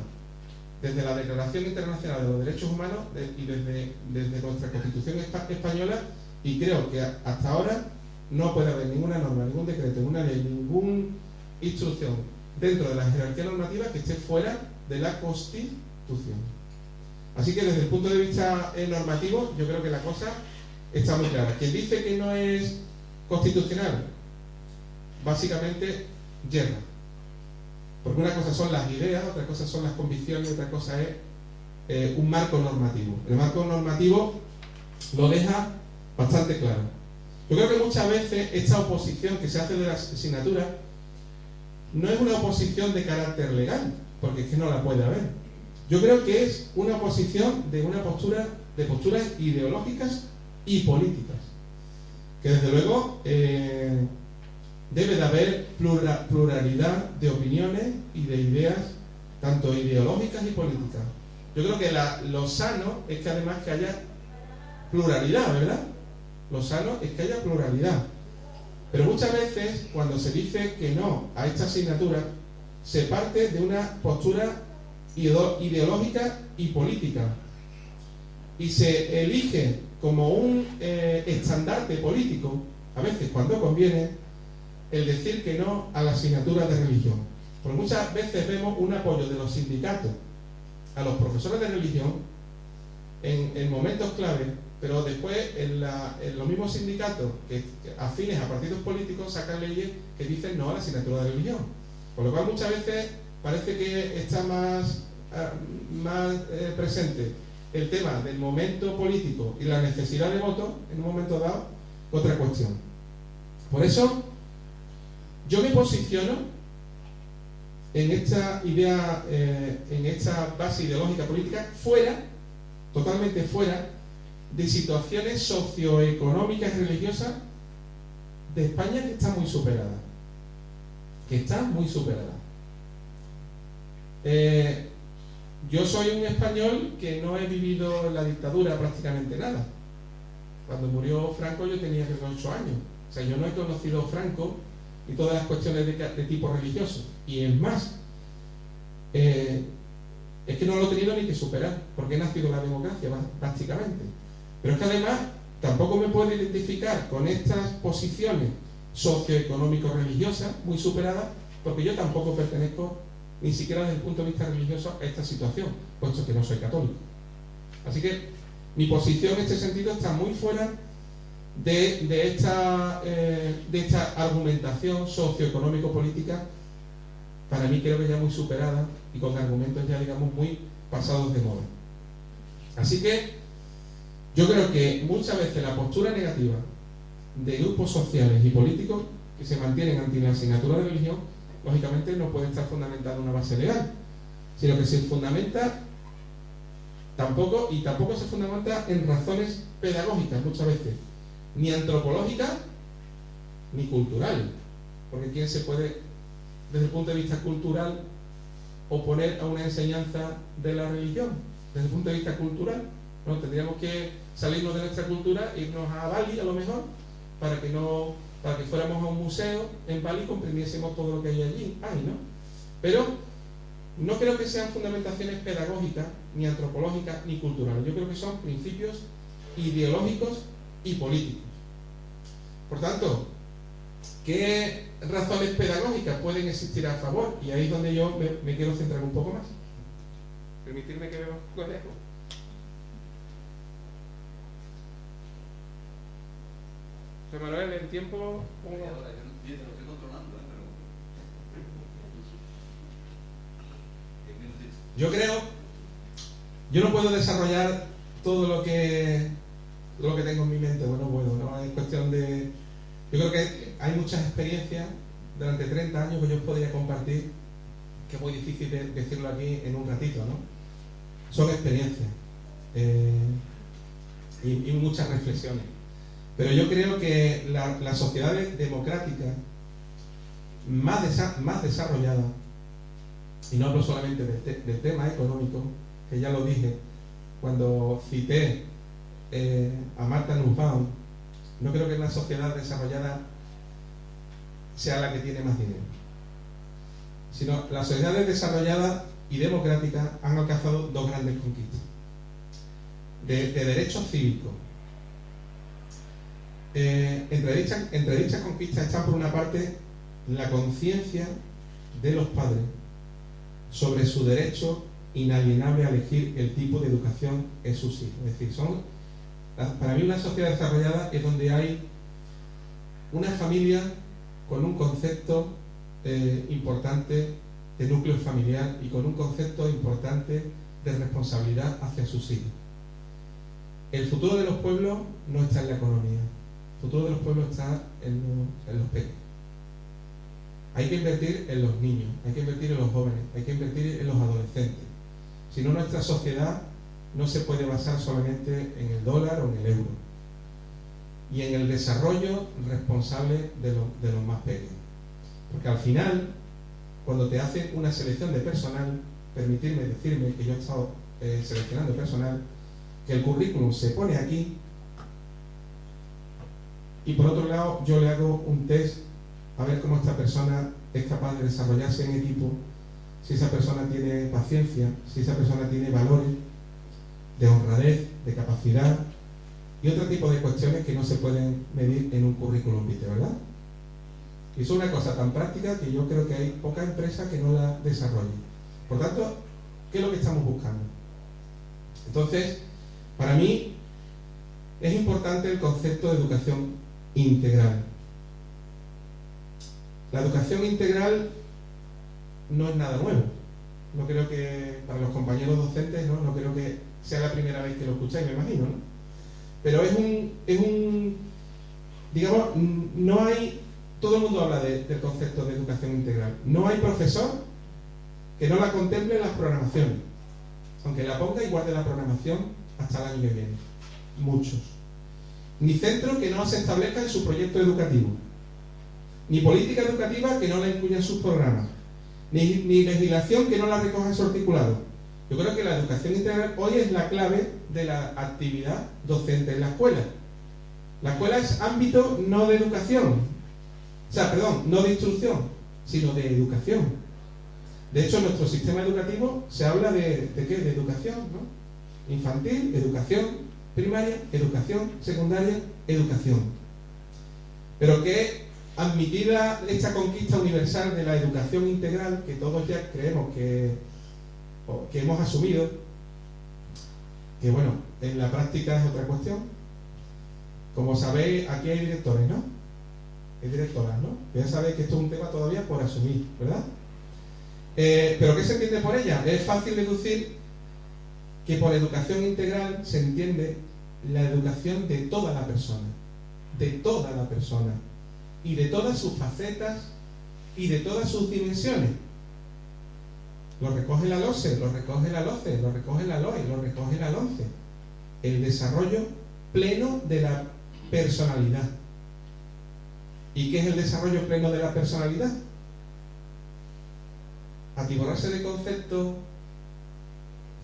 Desde la Declaración Internacional de los Derechos Humanos y desde nuestra Constitución española, y creo que hasta ahora no puede haber ninguna norma, ningún decreto, ninguna ley, ninguna instrucción dentro de la jerarquía normativa que esté fuera de la Constitución. Así que desde el punto de vista normativo, yo creo que la cosa está muy clara. Quien dice que no es constitucional, básicamente yerra. Porque una cosa son las ideas, otra cosa son las convicciones, otra cosa es un marco normativo. El marco normativo lo deja bastante claro. Yo creo que muchas veces esta oposición que se hace de la asignatura no es una oposición de carácter legal, porque es que no la puede haber. Yo creo que es una oposición de posturas ideológicas y políticas, que desde luego debe de haber pluralidad de opiniones y de ideas, tanto ideológicas y políticas. Yo creo que lo sano es que además que haya pluralidad, ¿verdad? Lo sano es que haya pluralidad. Pero muchas veces, cuando se dice que no a esta asignatura, se parte de una postura ideológica y política. Y se elige como un estandarte político, a veces cuando conviene, el decir que no a la asignatura de religión. Porque muchas veces vemos un apoyo de los sindicatos a los profesores de religión en momentos clave, pero después en los mismos sindicatos que afines a partidos políticos sacan leyes que dicen no a la asignatura de religión. Por lo cual muchas veces parece que está más presente el tema del momento político y la necesidad de voto en un momento dado, otra cuestión. Por eso yo me posiciono en esta idea, en esta base ideológica política, totalmente fuera de situaciones socioeconómicas y religiosas de España que está muy superada. Yo soy un español que no he vivido en la dictadura prácticamente nada. Cuando murió Franco yo tenía 8 años. O sea, yo no he conocido a Franco y todas las cuestiones de tipo religioso. Y es más, es que no lo he tenido ni que superar, porque he nacido en la democracia prácticamente. Pero es que además tampoco me puedo identificar con estas posiciones socioeconómico-religiosas muy superadas, porque yo tampoco pertenezco ni siquiera desde el punto de vista religioso a esta situación, puesto que no soy católico. Así que mi posición en este sentido está muy fuera de esta argumentación socioeconómico-política, para mí creo que ya muy superada y con argumentos ya digamos muy pasados de moda. Así que yo creo que muchas veces la postura negativa de grupos sociales y políticos que se mantienen ante la asignatura de religión, lógicamente no puede estar fundamentada en una base legal, sino que se fundamenta tampoco se fundamenta en razones pedagógicas muchas veces, ni antropológicas ni culturales, porque ¿quién se puede desde el punto de vista cultural oponer a una enseñanza de la religión? Desde el punto de vista cultural, ¿no? Tendríamos que salirnos de nuestra cultura, irnos a Bali a lo mejor, para que fuéramos a un museo en Bali y comprendiésemos todo lo que hay allí. ¿No? Pero no creo que sean fundamentaciones pedagógicas, ni antropológicas, ni culturales. Yo creo que son principios ideológicos y políticos. Por tanto, ¿qué razones pedagógicas pueden existir a favor? Y ahí es donde yo me quiero centrar un poco más. Permitirme que veamos un poco lejos. José Manuel, el tiempo... Yo te lo estoy controlando, pero... Yo no puedo desarrollar todo lo que tengo en mi mente, bueno, no es cuestión de... Yo creo que hay muchas experiencias durante 30 años que yo podría compartir, que es muy difícil decirlo aquí en un ratito, ¿no? Son experiencias y muchas reflexiones. Pero yo creo que las sociedades democráticas más desarrolladas, y no hablo solamente del tema económico, que ya lo dije cuando cité a Martha Nussbaum, no creo que una sociedad desarrollada sea la que tiene más dinero, sino las sociedades desarrolladas y democráticas han alcanzado dos grandes conquistas de derechos cívicos. Entre dichas conquistas está, por una parte, la conciencia de los padres sobre su derecho inalienable a elegir el tipo de educación en sus hijos. Es decir, para mí una sociedad desarrollada es donde hay una familia con un concepto importante de núcleo familiar y con un concepto importante de responsabilidad hacia sus hijos. el futuro de los pueblos no está en la economía, el futuro de los pueblos está en los pequeños. Hay que invertir en los niños, hay que invertir en los jóvenes, hay que invertir en los adolescentes. Si no, nuestra sociedad no se puede basar solamente en el dólar o en el euro. Y en el desarrollo responsable de los más pequeños. Porque al final, cuando te hacen una selección de personal, decirme que yo he estado seleccionando personal, que el currículum se pone aquí, y por otro lado yo le hago un test a ver cómo esta persona es capaz de desarrollarse en equipo, si esa persona tiene paciencia, si esa persona tiene valores de honradez, de capacidad y otro tipo de cuestiones que no se pueden medir en un currículum vitae, ¿verdad? Y eso es una cosa tan práctica que yo creo que hay pocas empresas que no la desarrollen. Por tanto, ¿qué es lo que estamos buscando? Entonces, para mí es importante el concepto de educación integral. La educación integral no es nada nuevo. No creo que, para los compañeros docentes, no creo que sea la primera vez que lo escucháis, me imagino, ¿no? Pero digamos, no hay, todo el mundo habla del concepto de educación integral. No hay profesor que no la contemple en las programaciones, aunque la ponga y guarde la programación hasta el año que viene. Muchos. Ni centro que no se establezca en su proyecto educativo, ni política educativa que no la incluya en sus programas, ni legislación que no la recoja en su articulado. Yo creo que la educación integral hoy es la clave de la actividad docente en la escuela. La escuela es ámbito no de educación, no de instrucción, sino de educación. De hecho, en nuestro sistema educativo se habla de ¿qué? De educación, ¿no? Infantil, educación primaria, educación secundaria, educación. Pero que admitida esta conquista universal de la educación integral, que todos ya creemos que hemos asumido, que bueno, en la práctica es otra cuestión. Como sabéis, aquí hay directores, ¿no? Hay directoras, ¿no? Ya sabéis que esto es un tema todavía por asumir, ¿verdad? ¿Pero qué se entiende por ella? Es fácil deducir que por educación integral se entiende la educación de toda la persona, y de todas sus facetas y de todas sus dimensiones. Lo recoge la LOSE, lo recoge la LOCE, lo recoge la LOE, lo recoge la LONCE. El desarrollo pleno de la personalidad. ¿Y qué es el desarrollo pleno de la personalidad? ¿Atiborrarse de conceptos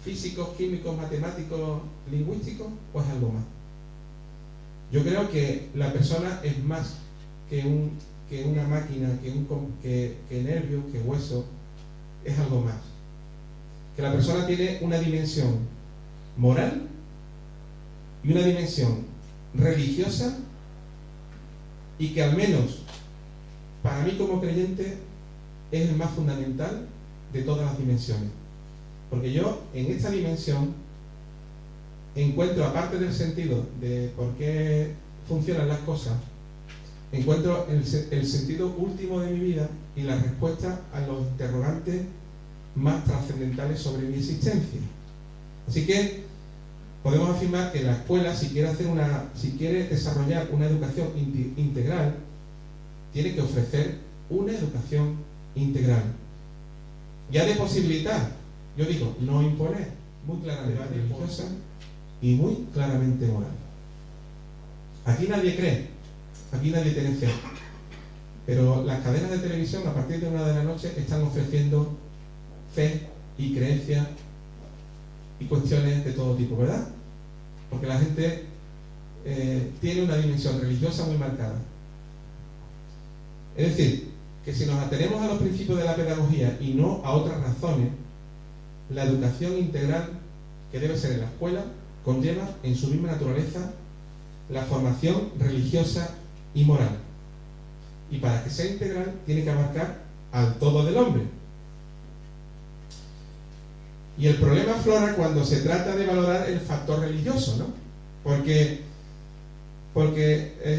físicos, químicos, matemáticos, lingüísticos, o es algo más? Yo creo que la persona es más que una máquina, que nervio, que hueso. Es algo más. Que la persona tiene una dimensión moral y una dimensión religiosa, y que al menos para mí como creyente es el más fundamental de todas las dimensiones. Porque yo en esta dimensión encuentro, aparte del sentido de por qué funcionan las cosas, encuentro el sentido último de mi vida y la respuesta a los interrogantes más trascendentales sobre mi existencia. Así que podemos afirmar que la escuela, si quiere desarrollar una educación integral, tiene que ofrecer una educación integral. Ya de posibilitar, yo digo, no imponer, muy claramente religiosa y muy claramente moral. Aquí nadie cree, aquí nadie tiene fe, pero las cadenas de televisión a partir de 1 de la noche están ofreciendo fe y creencia y cuestiones de todo tipo, ¿verdad? Porque la gente tiene una dimensión religiosa muy marcada. Es decir, que si nos atenemos a los principios de la pedagogía y no a otras razones, la educación integral que debe ser en la escuela conlleva en su misma naturaleza la formación religiosa y moral. Y para que sea integral tiene que abarcar al todo del hombre. Y el problema aflora cuando se trata de valorar el factor religioso, ¿no? Porque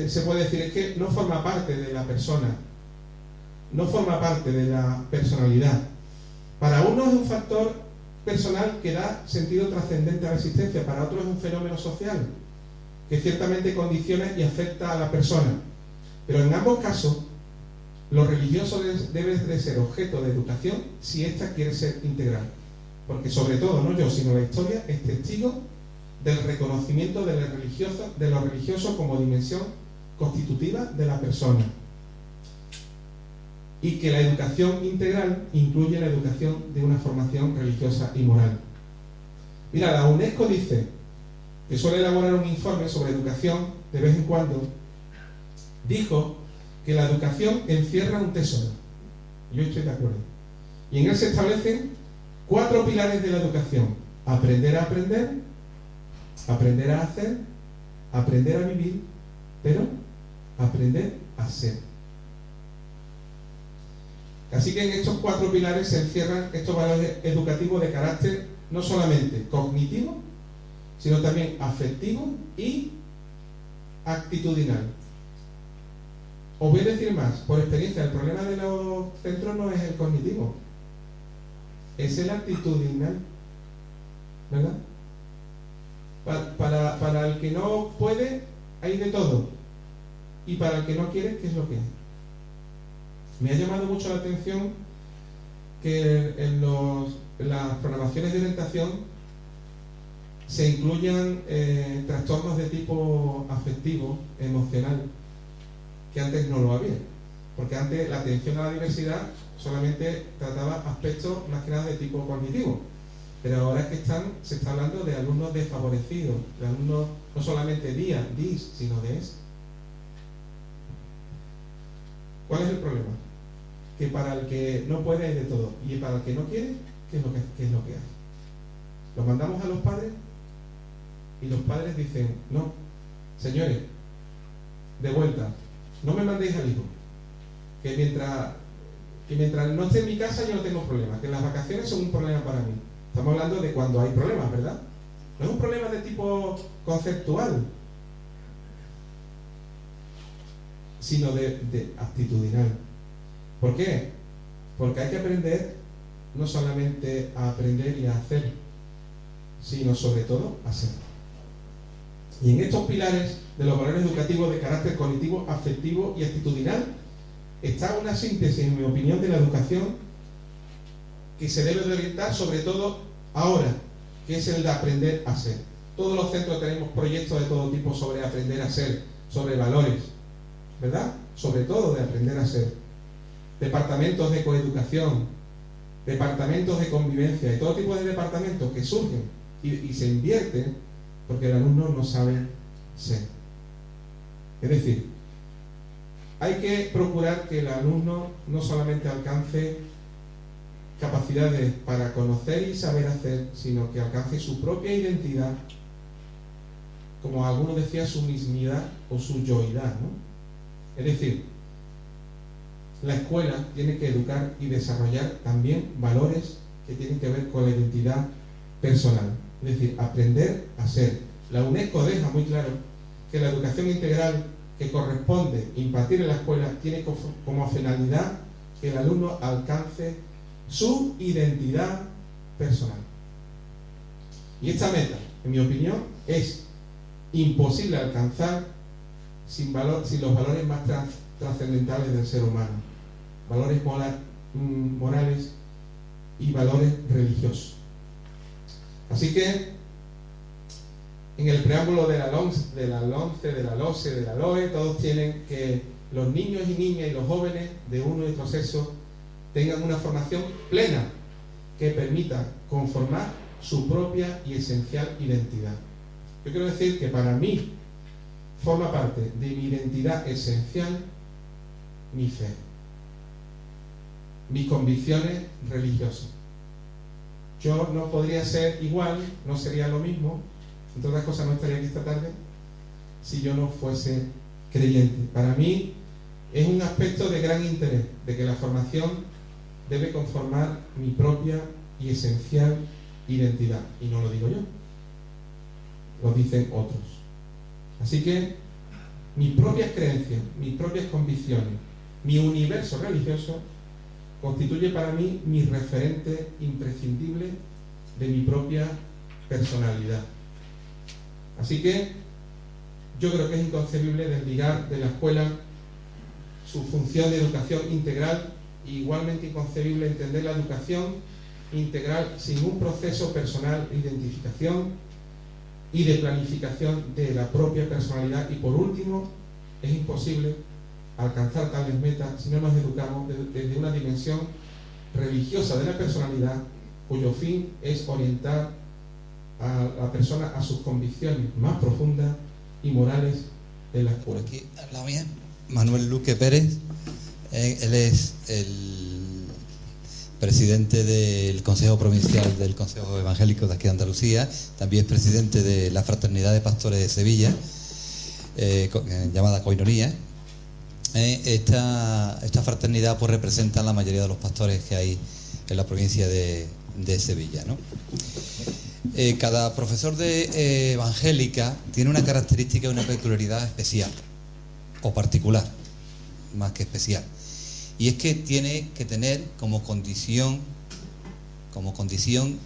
se puede decir, es que no forma parte de la persona, no forma parte de la personalidad. Para uno es un factor personal que da sentido trascendente a la existencia, para otros es un fenómeno social que ciertamente condiciona y afecta a la persona. Pero en ambos casos, lo religioso debe de ser objeto de educación si ésta quiere ser integral. Porque sobre todo, no yo, sino la historia, es testigo del reconocimiento de lo religioso como dimensión constitutiva de la persona. Y que la educación integral incluye la educación de una formación religiosa y moral. Mira, la UNESCO dice que suele elaborar un informe sobre educación de vez en cuando. Dijo que la educación encierra un tesoro. Yo estoy de acuerdo. Y en él se establecen 4 pilares de la educación: aprender a aprender, aprender a hacer, aprender a vivir, pero aprender a ser. Así que en estos 4 pilares se encierran estos valores educativos de carácter no solamente cognitivo, sino también afectivo y actitudinal. Os voy a decir más, por experiencia, el problema de los centros no es el cognitivo, es el actitudinal, ¿verdad? Para el que no puede, hay de todo, y para el que no quiere, ¿qué es lo que hay? Me ha llamado mucho la atención que en las programaciones de orientación se incluyan trastornos de tipo afectivo, emocional, que antes no lo había. Porque antes la atención a la diversidad solamente trataba aspectos más que nada de tipo cognitivo. Pero ahora es que se está hablando de alumnos desfavorecidos, de alumnos no solamente dis, sino de es. ¿Cuál es el problema? Que para el que no puede hay de todo, y para el que no quiere, ¿qué es lo que hay? Los mandamos a los padres y los padres dicen: no, señores, de vuelta, no me mandéis al hijo, que mientras no esté en mi casa yo no tengo problema, que las vacaciones son un problema para mí. Estamos hablando de cuando hay problemas, ¿verdad? No es un problema de tipo conceptual, sino de actitudinal. ¿Por qué? Porque hay que aprender no solamente a aprender y a hacer, sino sobre todo a ser. Y en estos pilares de los valores educativos de carácter cognitivo, afectivo y actitudinal está una síntesis, en mi opinión, de la educación que se debe de orientar sobre todo ahora, que es el de aprender a ser. Todos los centros tenemos proyectos de todo tipo sobre aprender a ser, sobre valores, ¿verdad? Sobre todo de aprender a ser. Departamentos de coeducación, departamentos de convivencia y todo tipo de departamentos que surgen y se invierten porque el alumno no sabe ser. Es decir, hay que procurar que el alumno no solamente alcance capacidades para conocer y saber hacer, sino que alcance su propia identidad, como algunos decían, su mismidad o su yoidad, ¿no? Es decir, la escuela tiene que educar y desarrollar también valores que tienen que ver con la identidad personal. Es decir, aprender a ser. La UNESCO deja muy claro que la educación integral que corresponde impartir en la escuela tiene como finalidad que el alumno alcance su identidad personal. Y esta meta, en mi opinión, es imposible alcanzar sin los valores más trascendentales del ser humano, valores morales y valores religiosos. Así que en el preámbulo de la LONCE, de la LOSE, de la LOE, todos tienen que los niños y niñas y los jóvenes de uno y otro sexo tengan una formación plena que permita conformar su propia y esencial identidad. Yo quiero decir que para mí forma parte de mi identidad esencial mi fe, mis convicciones religiosas. Yo no podría ser igual, no sería lo mismo, entre otras cosas no estaría aquí esta tarde, si yo no fuese creyente. Para mí es un aspecto de gran interés, de que la formación debe conformar mi propia y esencial identidad. Y no lo digo yo, lo dicen otros. Así que mis propias creencias, mis propias convicciones, mi universo religioso constituye para mí mi referente imprescindible de mi propia personalidad. Así que yo creo que es inconcebible desligar de la escuela su función de educación integral, e igualmente inconcebible entender la educación integral sin un proceso personal de identificación y de planificación de la propia personalidad. Y por último, es imposible alcanzar tales metas si no nos educamos desde una dimensión religiosa de la personalidad, cuyo fin es orientar a la persona a sus convicciones más profundas y morales en la escuela. Por aquí, al lado mía, Manuel Luque Pérez. Él es el presidente del Consejo Provincial del Consejo Evangélico de aquí de Andalucía. También es presidente de la Fraternidad de Pastores de Sevilla, llamada Coinonía. Esta fraternidad pues representa a la mayoría de los pastores que hay en la provincia de Sevilla, ¿no? Cada profesor de evangélica tiene una característica y una peculiaridad especial o particular, más que especial, y es que tiene que tener como condición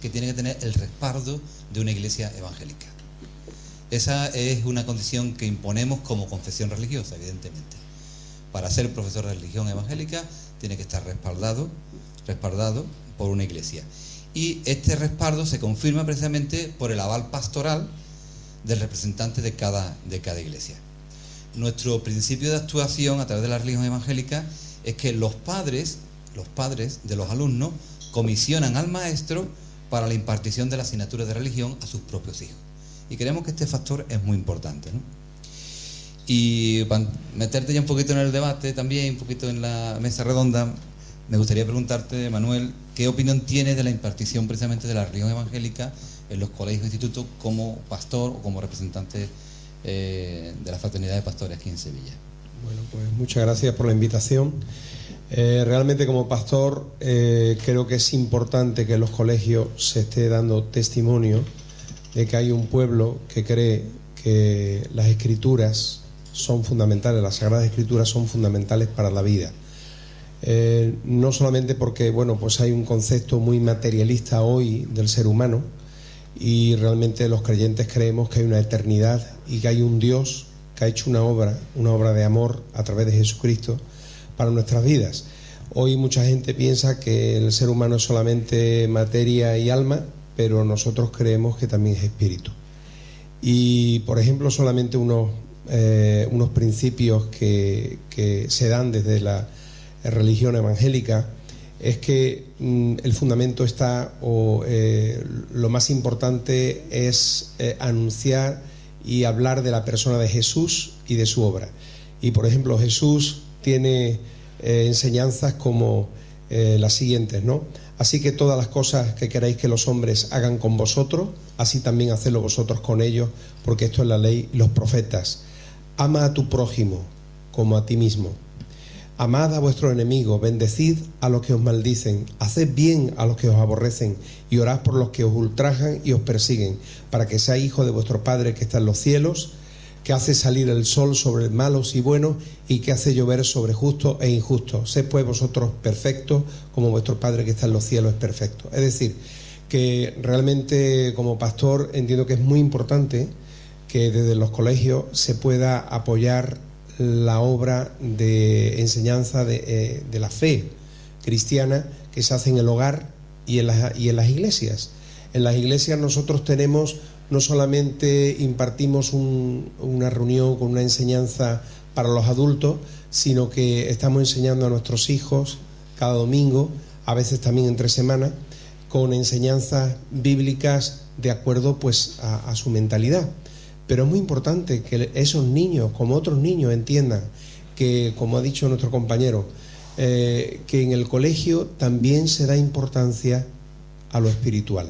que tiene que tener el respaldo de una iglesia evangélica. Esa es una condición que imponemos como confesión religiosa, evidentemente. Para ser profesor de religión evangélica tiene que estar respaldado por una iglesia. Y este respaldo se confirma precisamente por el aval pastoral del representante de cada iglesia. Nuestro principio de actuación a través de la religión evangélica es que los padres de los alumnos comisionan al maestro para la impartición de la asignatura de religión a sus propios hijos. Y creemos que este factor es muy importante, ¿no? Y para meterte ya un poquito en el debate también, un poquito en la mesa redonda, me gustaría preguntarte, Manuel, ¿qué opinión tienes de la impartición precisamente de la religión evangélica en los colegios e institutos como pastor o como representante de la Fraternidad de Pastores aquí en Sevilla? Bueno, pues muchas gracias por la invitación. Realmente como pastor creo que es importante que en los colegios se esté dando testimonio de que hay un pueblo que cree que las escrituras son fundamentales, las Sagradas Escrituras son fundamentales para la vida. No solamente porque, bueno, pues hay un concepto muy materialista hoy del ser humano y realmente los creyentes creemos que hay una eternidad y que hay un Dios que ha hecho una obra de amor a través de Jesucristo para nuestras vidas. Hoy mucha gente piensa que el ser humano es solamente materia y alma, pero nosotros creemos que también es espíritu. Y, por ejemplo, solamente unos principios que se dan desde la religión evangélica es que el fundamento está, lo más importante es anunciar y hablar de la persona de Jesús y de su obra. Y, por ejemplo, Jesús tiene enseñanzas como las siguientes, ¿no? Así que todas las cosas que queráis que los hombres hagan con vosotros, así también hacedlo vosotros con ellos, porque esto es la ley y los profetas. Ama a tu prójimo como a ti mismo. Amad a vuestros enemigos, bendecid a los que os maldicen, haced bien a los que os aborrecen y orad por los que os ultrajan y os persiguen, para que seáis hijos de vuestro Padre que está en los cielos, que hace salir el sol sobre malos y buenos y que hace llover sobre justos e injustos. Sed pues vosotros perfectos como vuestro Padre que está en los cielos es perfecto. Es decir, que realmente como pastor entiendo que es muy importante que desde los colegios se pueda apoyar la obra de enseñanza de la fe cristiana que se hace en el hogar y en las iglesias. En las iglesias nosotros tenemos, no solamente impartimos una reunión con una enseñanza para los adultos, sino que estamos enseñando a nuestros hijos cada domingo, a veces también entre semana, con enseñanzas bíblicas de acuerdo pues a su mentalidad. Pero es muy importante que esos niños, como otros niños, entiendan que, como ha dicho nuestro compañero, que en el colegio también se da importancia a lo espiritual,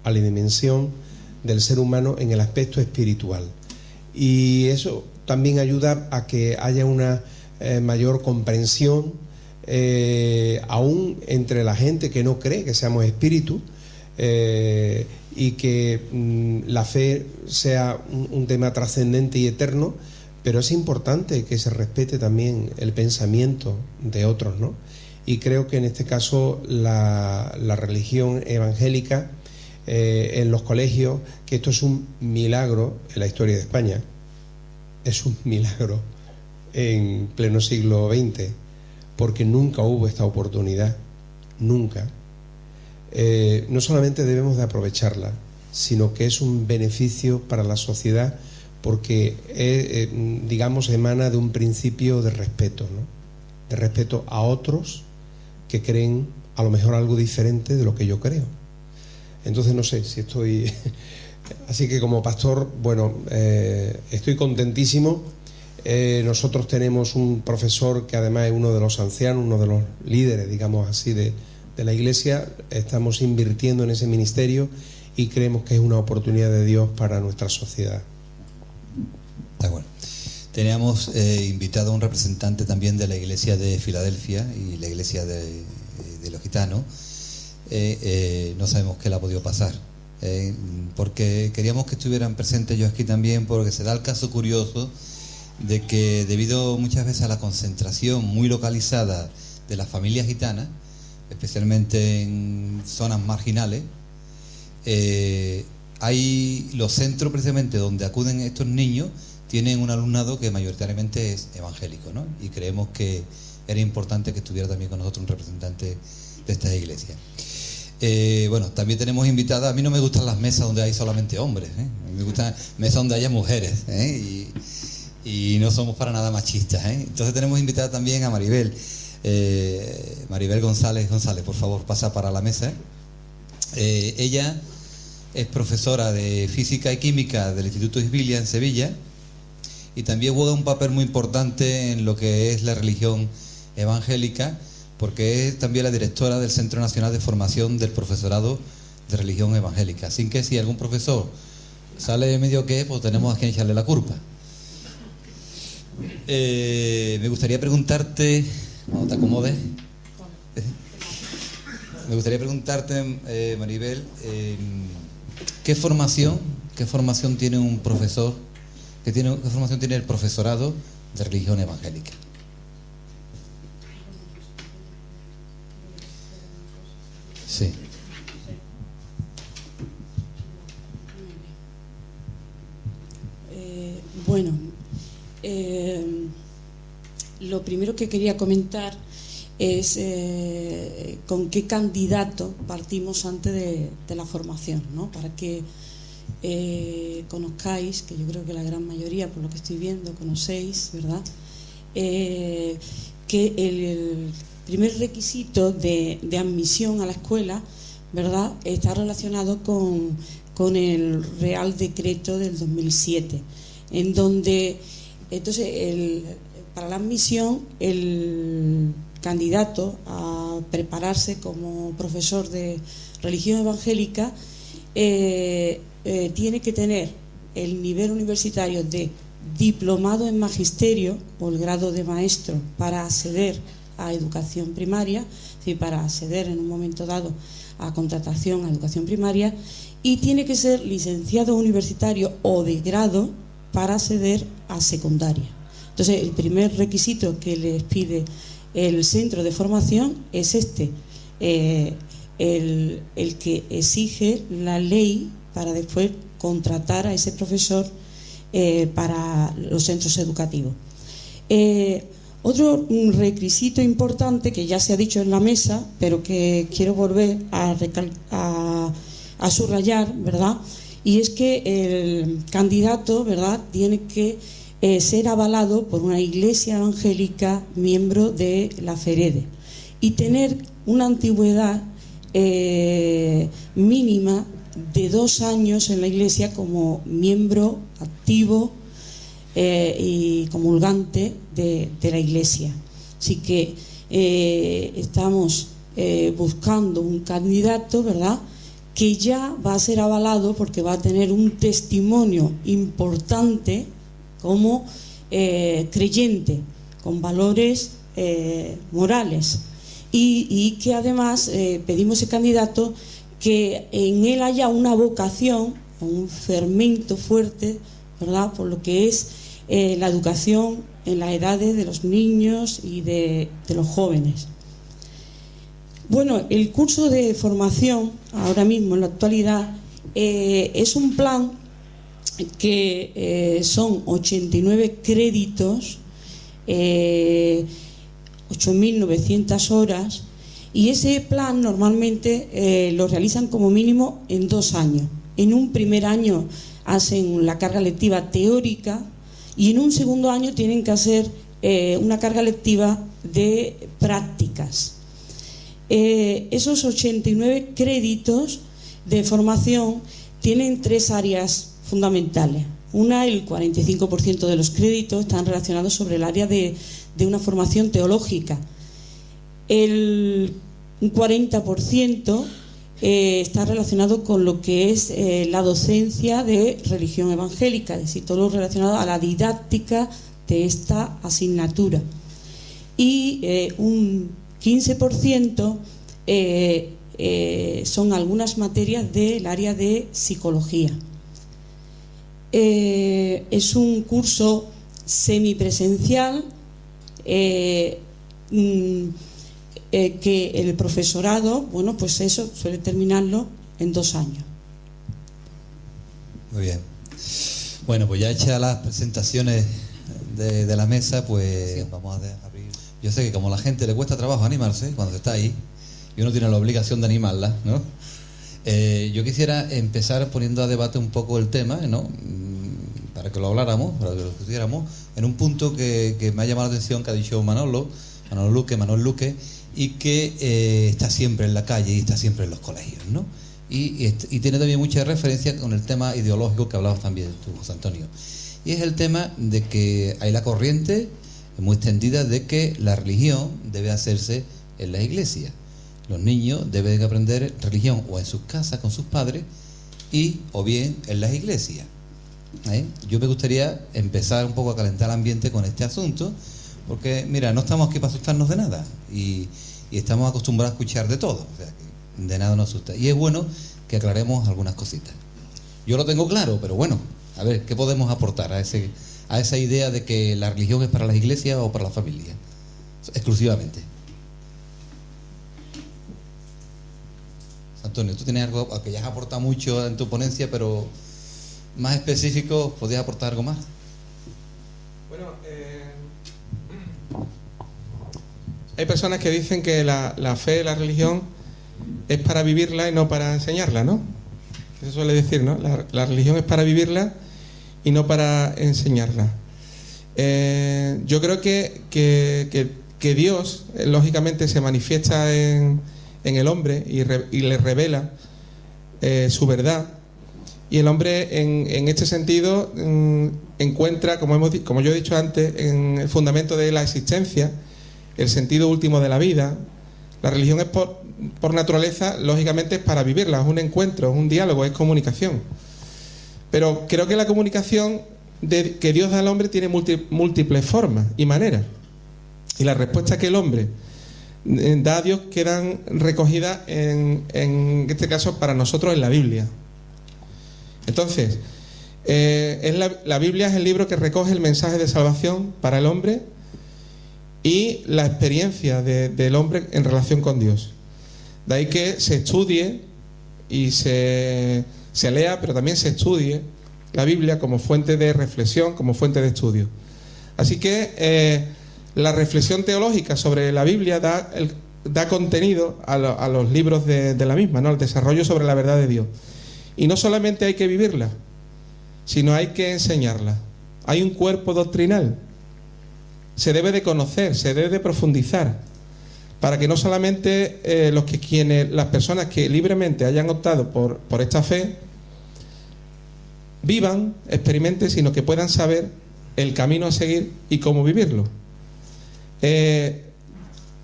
a la dimensión del ser humano en el aspecto espiritual. Y eso también ayuda a que haya una mayor comprensión, aún entre la gente que no cree que seamos espíritus, y que la fe sea un tema trascendente y eterno, pero es importante que se respete también el pensamiento de otros, ¿no? Y creo que en este caso la religión evangélica en los colegios, que esto es un milagro en la historia de España, es un milagro en pleno siglo XX, porque nunca hubo esta oportunidad, nunca. No solamente debemos de aprovecharla, sino que es un beneficio para la sociedad, porque digamos, emana de un principio de respeto, ¿no? De respeto a otros que creen a lo mejor algo diferente de lo que yo creo. Entonces no sé si estoy... Así que como pastor, bueno, estoy contentísimo. Nosotros tenemos un profesor que además es uno de los ancianos, uno de los líderes, digamos así, de la Iglesia. Estamos invirtiendo en ese ministerio y creemos que es una oportunidad de Dios para nuestra sociedad. De acuerdo. Teníamos invitado a un representante también de la Iglesia de Filadelfia y la Iglesia de los Gitanos. No sabemos qué le ha podido pasar, porque queríamos que estuvieran presentes ellos aquí también, porque se da el caso curioso de que debido muchas veces a la concentración muy localizada de las familias gitanas, especialmente en zonas marginales, hay los centros precisamente donde acuden estos niños, tienen un alumnado que mayoritariamente es evangélico, ¿no? Y creemos que era importante que estuviera también con nosotros un representante de estas iglesias. Bueno, también tenemos invitadas. A mí no me gustan las mesas donde hay solamente hombres, ¿eh? A mí me gustan mesas donde haya mujeres, ¿eh? Y no somos para nada machistas, ¿eh? Entonces tenemos invitada también a Maribel. Maribel González, por favor, pasa para la mesa. Ella es profesora de Física y Química del Instituto Isbilia en Sevilla y también juega un papel muy importante en lo que es la religión evangélica, porque es también la directora del Centro Nacional de Formación del Profesorado de Religión Evangélica. Así que si algún profesor sale medio que, pues tenemos a quien echarle la culpa. Me gustaría preguntarte, cuando te acomodes, me gustaría preguntarte, Maribel, ¿qué formación tiene un profesor, qué formación tiene el profesorado de religión evangélica? Sí. Bueno, lo primero que quería comentar es con qué candidato partimos antes de la formación, ¿no? Para que conozcáis, que yo creo que la gran mayoría, por lo que estoy viendo, conocéis, ¿verdad? Que el primer requisito de admisión a la escuela, ¿verdad?, está relacionado con el Real Decreto del 2007, en donde, entonces, para la admisión, el candidato a prepararse como profesor de religión evangélica tiene que tener el nivel universitario de diplomado en magisterio o el grado de maestro para acceder a educación primaria, es decir, para acceder en un momento dado a contratación a educación primaria, y tiene que ser licenciado universitario o de grado para acceder a secundaria. Entonces, el primer requisito que les pide el centro de formación es este, el que exige la ley para después contratar a ese profesor para los centros educativos. Otro requisito importante que ya se ha dicho en la mesa, pero que quiero volver a subrayar, ¿verdad?, y es que el candidato, ¿verdad?, tiene que ser avalado por una iglesia evangélica miembro de la FEREDE y tener una antigüedad mínima de 2 años en la iglesia como miembro activo y comulgante de la iglesia. Así que estamos buscando un candidato, ¿verdad?, que ya va a ser avalado porque va a tener un testimonio importante como creyente, con valores morales, y que además pedimos ese candidato que en él haya una vocación, un fermento fuerte, ¿verdad?, por lo que es la educación en las edades de los niños y de los jóvenes. Bueno, el curso de formación, ahora mismo, en la actualidad, es un plan que son 89 créditos, 8.900 horas, y ese plan normalmente lo realizan como mínimo en 2 años. En un primer año hacen la carga lectiva teórica y en un segundo año tienen que hacer una carga lectiva de prácticas. Esos 89 créditos de formación tienen 3 áreas fundamentales. Una, el 45% de los créditos están relacionados sobre el área de una formación teológica. El 40% está relacionado con lo que es la docencia de religión evangélica, es decir, todo lo relacionado a la didáctica de esta asignatura. Y un 15% son algunas materias del área de psicología. Es un curso semipresencial que el profesorado, bueno, pues eso suele terminarlo en 2 años. Muy bien. Bueno, pues ya hechas las presentaciones de la mesa, pues sí, vamos a abrir. Yo sé que como a la gente le cuesta trabajo animarse cuando se está ahí, y uno tiene la obligación de animarla, ¿no? Yo quisiera empezar poniendo a debate un poco el tema, ¿no? Para que lo habláramos, para que lo discutiéramos, en un punto que me ha llamado la atención, que ha dicho Manuel Luque, y que está siempre en la calle y está siempre en los colegios, ¿no? Y tiene también mucha referencia con el tema ideológico que hablabas también tú, José Antonio. Y es el tema de que hay la corriente muy extendida de que la religión debe hacerse en las iglesias. Los niños deben aprender religión o en sus casas con sus padres o bien en las iglesias. Yo me gustaría empezar un poco a calentar el ambiente con este asunto, porque mira, no estamos aquí para asustarnos de nada y estamos acostumbrados a escuchar de todo, o sea, que de nada nos asusta, y es bueno que aclaremos algunas cositas. Yo lo tengo claro, pero bueno, a ver, ¿qué podemos aportar a esa idea de que la religión es para las iglesias o para la familia exclusivamente? Antonio, tú tienes algo que ya has aportado mucho en tu ponencia, pero más específico, ¿podrías aportar algo más? Bueno, hay personas que dicen que la fe, la religión, es para vivirla y no para enseñarla, ¿no? Eso suele decir, ¿no? La religión es para vivirla y no para enseñarla. Yo creo que Dios, lógicamente, se manifiesta en el hombre y le revela su verdad. Y el hombre, en este sentido, encuentra, como yo he dicho antes, en el fundamento de la existencia, el sentido último de la vida. La religión es por naturaleza, lógicamente, es para vivirla, es un encuentro, es un diálogo, es comunicación. Pero creo que la comunicación que Dios da al hombre tiene múltiples formas y maneras. Y las respuestas que el hombre da a Dios quedan recogidas, en este caso, para nosotros en la Biblia. Entonces, la Biblia es el libro que recoge el mensaje de salvación para el hombre y la experiencia del hombre en relación con Dios. De ahí que se estudie y se lea, pero también se estudie la Biblia como fuente de reflexión, como fuente de estudio. Así que la reflexión teológica sobre la Biblia da contenido a los libros de la misma, ¿no? El desarrollo sobre la verdad de Dios. Y no solamente hay que vivirla, sino hay que enseñarla. Hay un cuerpo doctrinal. Se debe de conocer, se debe de profundizar, para que no solamente las personas que libremente hayan optado por esta fe vivan, experimenten, sino que puedan saber el camino a seguir y cómo vivirlo.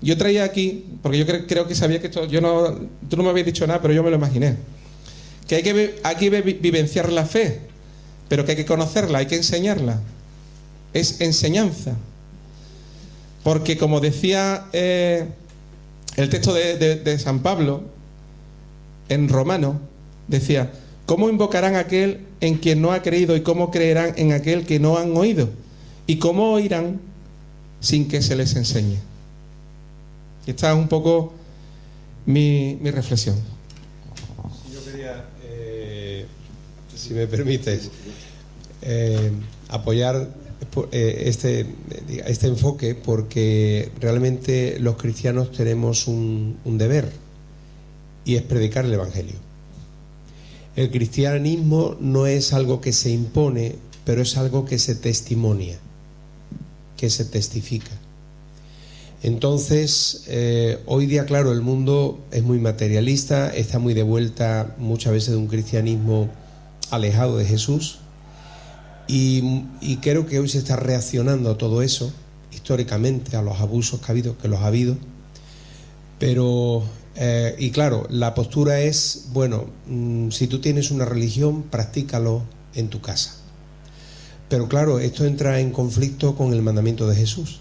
Yo traía aquí, porque yo creo que sabía que esto, tú no me habías dicho nada, pero yo me lo imaginé, que hay que vivenciar la fe, pero que hay que conocerla, hay que enseñarla. Es enseñanza. Porque como decía el texto de San Pablo en Romano, decía: ¿cómo invocarán a aquel en quien no ha creído? ¿Y cómo creerán en aquel que no han oído? ¿Y cómo oirán sin que se les enseñe? Y esta es un poco mi reflexión. Yo quería, si me permites, apoyar este enfoque, porque realmente los cristianos tenemos un deber, y es predicar el Evangelio. El cristianismo no es algo que se impone, pero es algo que se testimonia, que se testifica. Entonces, hoy día, claro, el mundo es muy materialista, está muy de vuelta muchas veces de un cristianismo alejado de Jesús, y creo que hoy se está reaccionando a todo eso, históricamente, a los abusos que los ha habido, pero, y claro, la postura es, bueno, si tú tienes una religión, practícalo en tu casa. Pero claro, esto entra en conflicto con el mandamiento de Jesús.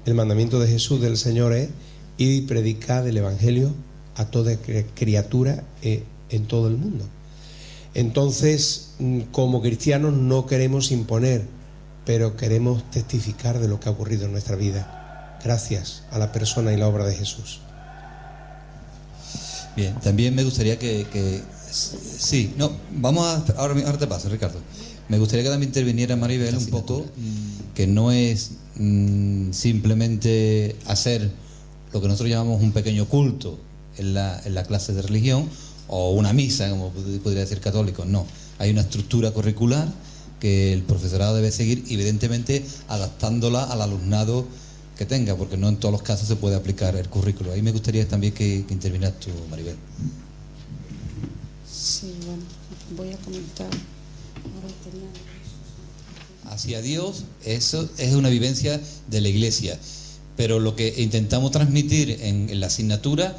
El mandamiento de Jesús, del Señor, es: id y predicad el Evangelio a toda criatura en todo el mundo. Entonces, como cristianos no queremos imponer, pero queremos testificar de lo que ha ocurrido en nuestra vida, gracias a la persona y la obra de Jesús. Bien, también me gustaría sí, no, vamos a... Ahora te paso, Ricardo. Me gustaría que también interviniera Maribel un poco, que no es simplemente hacer lo que nosotros llamamos un pequeño culto en la clase de religión, o una misa, como podría decir católico. No, hay una estructura curricular que el profesorado debe seguir, evidentemente adaptándola al alumnado que tenga, porque no en todos los casos se puede aplicar el currículo. Ahí me gustaría también que intervinieras tú, Maribel. Sí, bueno, voy a comentar. Hacia Dios, eso es una vivencia de la Iglesia, pero lo que intentamos transmitir en la asignatura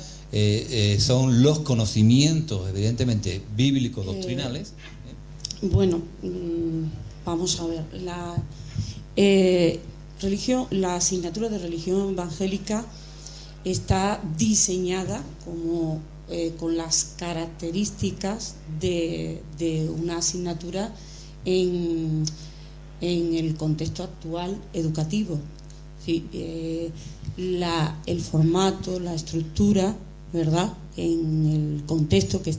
son los conocimientos, evidentemente, bíblicos, doctrinales. Bueno, vamos a ver. La asignatura de religión evangélica está diseñada como con las características de una asignatura en el contexto actual educativo. Sí, el formato, la estructura, ¿verdad?, en el contexto que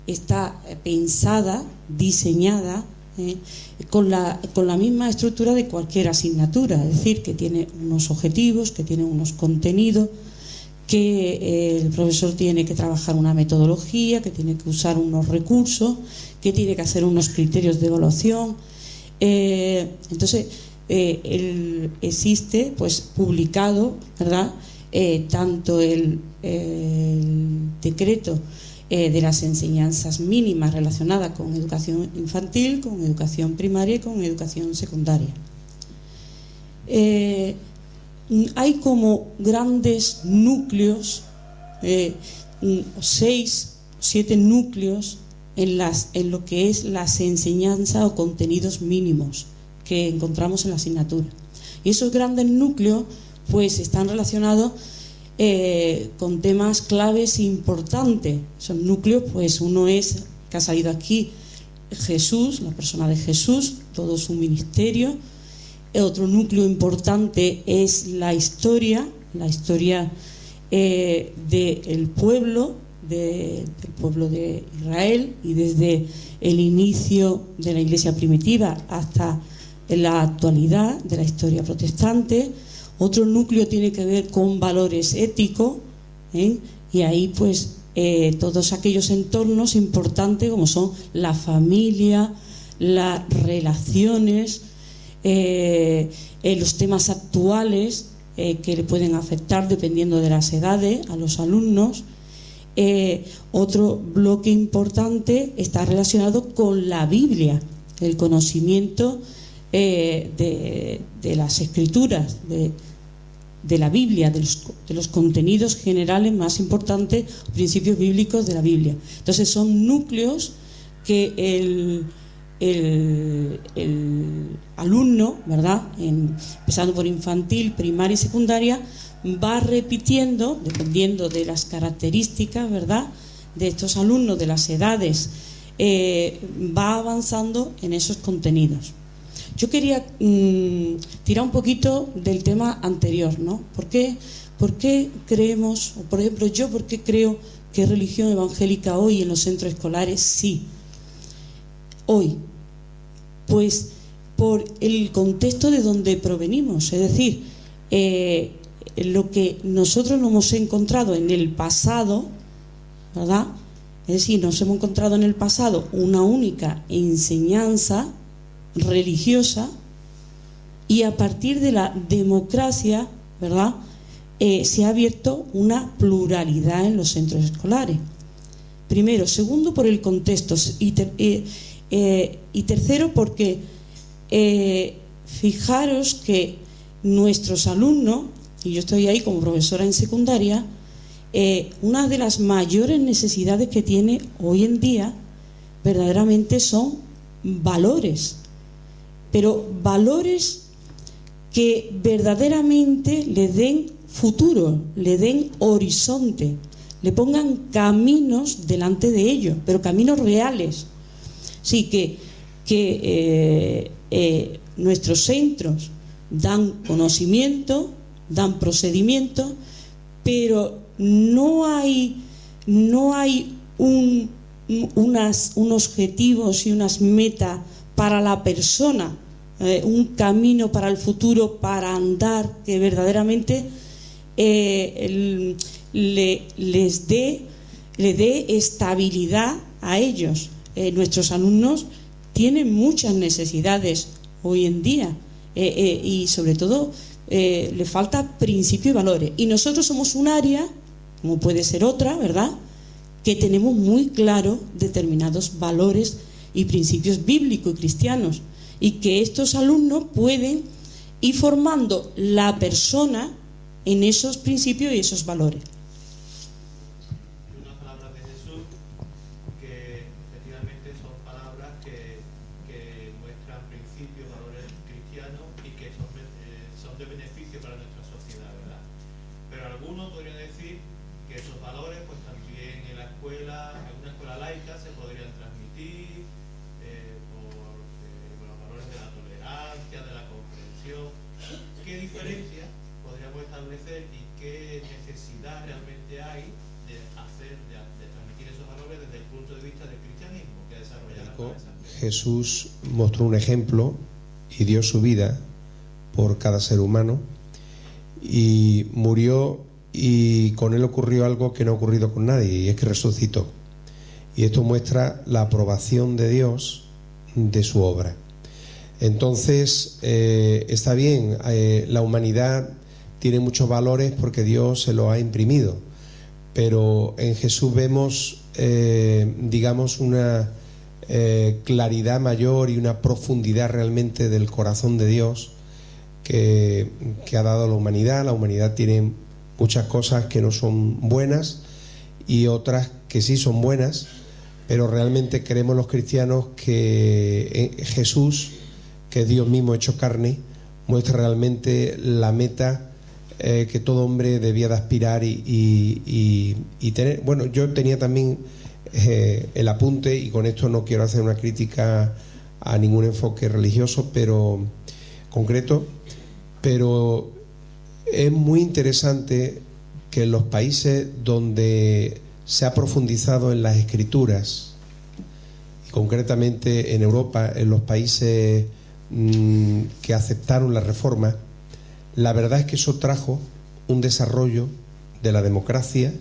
está pensada, diseñada con la misma estructura de cualquier asignatura, es decir, que tiene unos objetivos, que tiene unos contenidos, que el profesor tiene que trabajar una metodología, que tiene que usar unos recursos, que tiene que hacer unos criterios de evaluación. Entonces, existe, pues, publicado, ¿verdad?, tanto el decreto de las enseñanzas mínimas relacionadas con educación infantil, con educación primaria y con educación secundaria. Hay como grandes núcleos, 6, 7 núcleos en lo que es las enseñanzas o contenidos mínimos que encontramos en la asignatura. Y esos grandes núcleos pues están relacionados con temas claves importantes. Esos núcleos, pues uno es, que ha salido aquí, Jesús, la persona de Jesús, todo su ministerio. Otro núcleo importante es la historia del pueblo, del pueblo de Israel, y desde el inicio de la Iglesia primitiva hasta la actualidad de la historia protestante. Otro núcleo tiene que ver con valores éticos, y ahí pues todos aquellos entornos importantes como son la familia, las relaciones, los temas actuales que le pueden afectar dependiendo de las edades a los alumnos. Otro bloque importante está relacionado con la Biblia, el conocimiento de las escrituras, de la Biblia, de los contenidos generales más importantes, principios bíblicos de la Biblia. Entonces son núcleos que el alumno, ¿verdad?, empezando por infantil, primaria y secundaria, va repitiendo, dependiendo de las características, ¿verdad?, de estos alumnos, de las edades, va avanzando en esos contenidos. Yo quería tirar un poquito del tema anterior, ¿no? ¿Por qué ¿por qué creemos, o por ejemplo yo, por qué creo que religión evangélica hoy en los centros escolares sí? Hoy, pues por el contexto de donde provenimos, es decir, lo que nosotros nos hemos encontrado en el pasado, ¿verdad? Es decir, nos hemos encontrado en el pasado una única enseñanza religiosa, y a partir de la democracia, ¿verdad?, se ha abierto una pluralidad en los centros escolares. Primero. Segundo, por el contexto. Y tercero, porque fijaros que nuestros alumnos, y yo estoy ahí como profesora en secundaria, una de las mayores necesidades que tiene hoy en día verdaderamente son valores, pero valores que verdaderamente le den futuro, le den horizonte, le pongan caminos delante de ellos, pero caminos reales. Sí, que nuestros centros dan conocimiento, dan procedimiento, pero no hay unos objetivos y unas metas para la persona, un camino para el futuro, para andar, que verdaderamente le dé estabilidad a ellos. Nuestros alumnos tienen muchas necesidades hoy en día, y sobre todo le falta principio y valores, y nosotros somos un área, como puede ser otra, ¿verdad?, que tenemos muy claro determinados valores y principios bíblicos y cristianos, y que estos alumnos pueden ir formando la persona en esos principios y esos valores. Unas palabras de Jesús que efectivamente son palabras que muestran principios, valores cristianos y que son de beneficio para nuestra sociedad, ¿verdad? Pero algunos podrían decir que esos valores pues también en la escuela, en una escuela laica, se podrían transmitir por los valores de la tolerancia, de la comprensión. ¿Qué diferencia podríamos establecer y qué necesidad realmente hay de transmitir esos valores desde el punto de vista del cristianismo que desarrolla la cabeza? Jesús mostró un ejemplo y dio su vida por cada ser humano, y murió, y con él ocurrió algo que no ha ocurrido con nadie, y es que resucitó. Y esto muestra la aprobación de Dios de su obra. Entonces, está bien, la humanidad tiene muchos valores porque Dios se los ha imprimido, pero en Jesús vemos, digamos, una claridad mayor y una profundidad realmente del corazón de Dios que ha dado a la humanidad. La humanidad tiene muchas cosas que no son buenas y otras que sí son buenas, pero realmente creemos los cristianos que Jesús, que es Dios mismo hecho carne, muestra realmente la meta que todo hombre debía de aspirar y tener. Bueno, yo tenía también el apunte, y con esto no quiero hacer una crítica a ningún enfoque religioso, pero concreto, pero es muy interesante que en los países donde se ha profundizado en las escrituras, y concretamente en Europa, en los países que aceptaron la reforma, la verdad es que eso trajo un desarrollo de la democracia,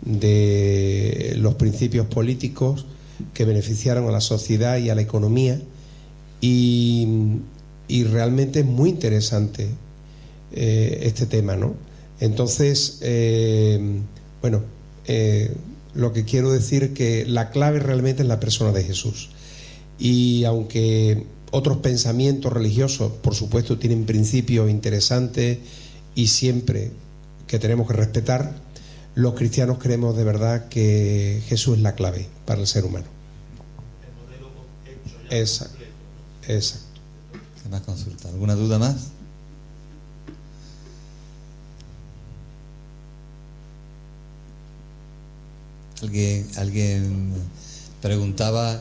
de los principios políticos que beneficiaron a la sociedad y a la economía, y realmente es muy interesante este tema, ¿no? Entonces, lo que quiero decir es que la clave realmente es la persona de Jesús, y aunque otros pensamientos religiosos, por supuesto, tienen principios interesantes y siempre que tenemos que respetar, los cristianos creemos de verdad que Jesús es la clave para el ser humano. El modelo hecho ya Exacto, completo, ¿no? exacto. ¿Qué más consulta? ¿Alguna duda más? Alguien preguntaba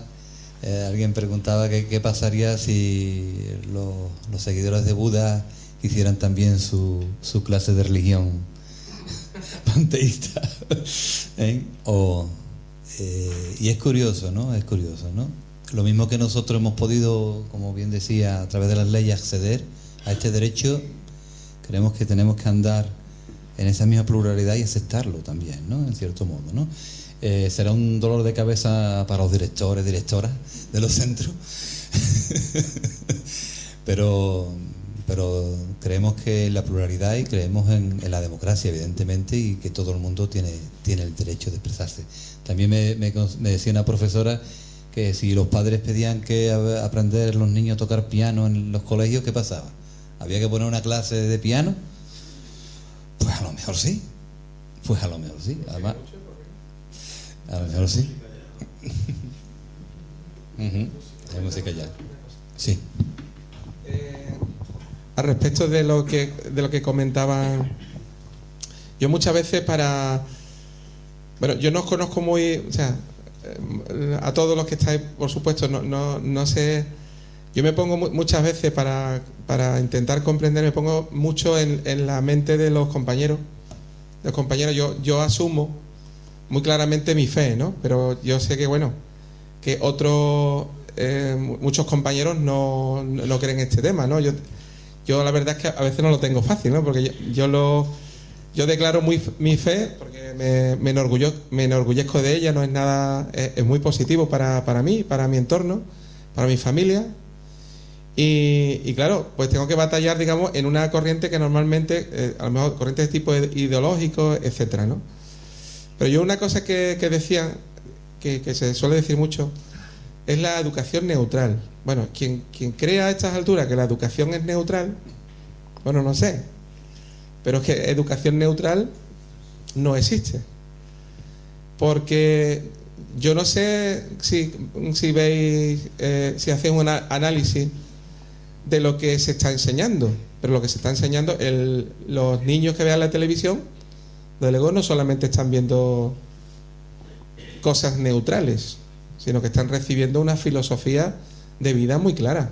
qué pasaría si los seguidores de Buda hicieran también su clase de religión panteísta. Y es curioso, ¿no? Es curioso, ¿no? Lo mismo que nosotros hemos podido, como bien decía, a través de las leyes acceder a este derecho, creemos que tenemos que andar en esa misma pluralidad y aceptarlo también, ¿no? En cierto modo, ¿no? Será un dolor de cabeza para los directores, directoras de los centros, pero creemos que en la pluralidad y creemos en la democracia, evidentemente, y que todo el mundo tiene el derecho de expresarse. También me decía una profesora que si los padres pedían que aprender los niños a tocar piano en los colegios, ¿qué pasaba? ¿Había que poner una clase de piano? Pues a lo mejor sí. Además, a lo mejor sí. Hay música ya. Sí. Al respecto de lo que comentaba, yo muchas veces yo no os conozco muy, o sea, a todos los que estáis, por supuesto, no sé, yo me pongo muchas veces para intentar comprender, me pongo mucho en la mente de los compañeros. Yo asumo muy claramente mi fe, ¿no? Pero yo sé que, bueno, que otros, muchos compañeros no creen este tema, ¿no? Yo la verdad es que a veces no lo tengo fácil, ¿no? Porque yo declaro mi fe, porque me enorgullezco de ella, no es nada, es muy positivo para mí, para mi entorno, para mi familia. Y claro, pues tengo que batallar, digamos, en una corriente que normalmente, a lo mejor corrientes de tipo ideológico, etcétera, ¿no? Pero yo una cosa que decían, que se suele decir mucho, es la educación neutral. Bueno, quien crea a estas alturas que la educación es neutral, bueno, no sé, pero es que educación neutral no existe. Porque yo no sé si veis, si hacéis un análisis de lo que se está enseñando, pero lo que se está enseñando, los niños que vean la televisión, desde luego no solamente están viendo cosas neutrales, sino que están recibiendo una filosofía de vida muy clara.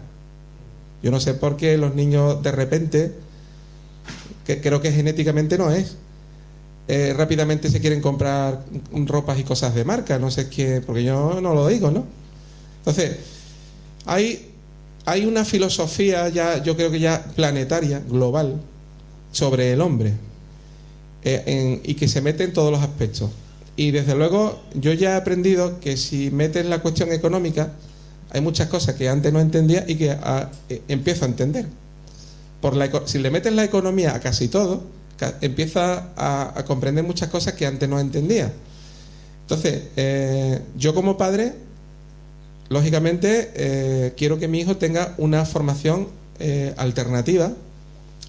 Yo no sé por qué los niños de repente, que creo que genéticamente no es, rápidamente se quieren comprar ropas y cosas de marca, no sé qué, porque yo no lo digo, ¿no? Entonces, hay una filosofía ya, yo creo que ya planetaria, global, sobre el hombre, y que se mete en todos los aspectos. Y desde luego yo ya he aprendido que si metes la cuestión económica, hay muchas cosas que antes no entendía y que empiezo a entender. Si le metes la economía a casi todo, empieza a comprender muchas cosas que antes no entendía. Entonces, yo como padre, lógicamente, quiero que mi hijo tenga una formación alternativa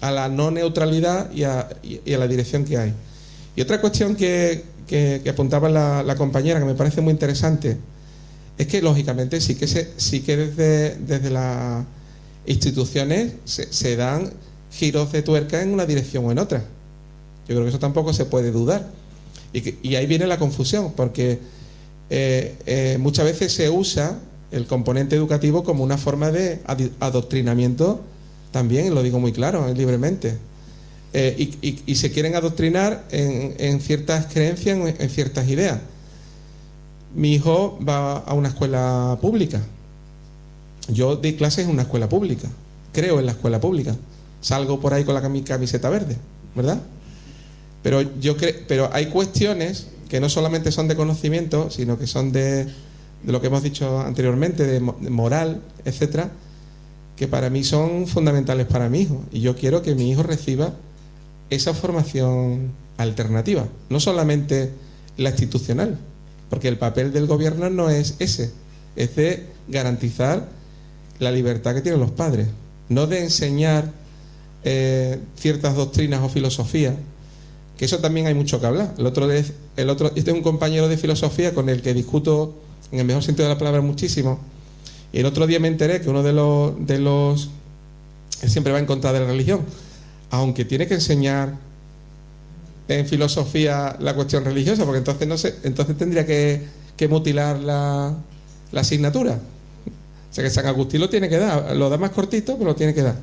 a la no neutralidad y a la dirección que hay. Y otra cuestión que apuntaba la compañera, que me parece muy interesante, es que lógicamente sí que desde las instituciones se dan giros de tuerca en una dirección o en otra. Yo creo que eso tampoco se puede dudar. Y ahí viene la confusión, porque muchas veces se usa el componente educativo como una forma de adoctrinamiento también, lo digo muy claro, libremente. Y se quieren adoctrinar en ciertas creencias, en ciertas ideas. Mi hijo va a una escuela pública. Yo di clases en una escuela pública. Creo en la escuela pública. Salgo por ahí con la camiseta verde, ¿verdad? Pero hay cuestiones que no solamente son de conocimiento, sino que son de lo que hemos dicho anteriormente, de moral, etcétera, que para mí son fundamentales para mi hijo. Y yo quiero que mi hijo reciba esa formación alternativa, no solamente la institucional, porque el papel del gobierno no es ese, es de garantizar la libertad que tienen los padres, no de enseñar ciertas doctrinas o filosofías, que eso también hay mucho que hablar. Yo tengo un compañero de filosofía con el que discuto, en el mejor sentido de la palabra, muchísimo, y el otro día me enteré que uno de los él siempre va en contra de la religión, aunque tiene que enseñar en filosofía la cuestión religiosa, porque entonces tendría que mutilar la asignatura. O sea que San Agustín lo tiene que dar, lo da más cortito, pero lo tiene que dar.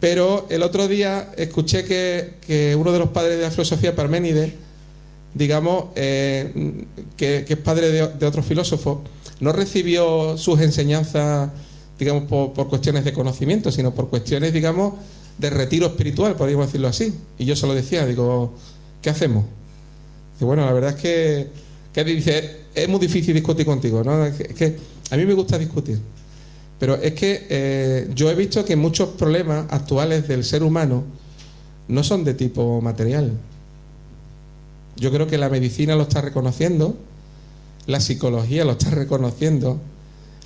Pero el otro día escuché que uno de los padres de la filosofía, Parménides, digamos, que es padre de otro filósofo, no recibió sus enseñanzas, digamos, por cuestiones de conocimiento, sino por cuestiones, digamos, de retiro espiritual, podríamos decirlo así. Y yo se lo decía, digo, ¿qué hacemos? Y bueno, la verdad es que dice, es muy difícil discutir contigo, ¿no? Es que a mí me gusta discutir. Pero es que yo he visto que muchos problemas actuales del ser humano no son de tipo material. Yo creo que la medicina lo está reconociendo, la psicología lo está reconociendo,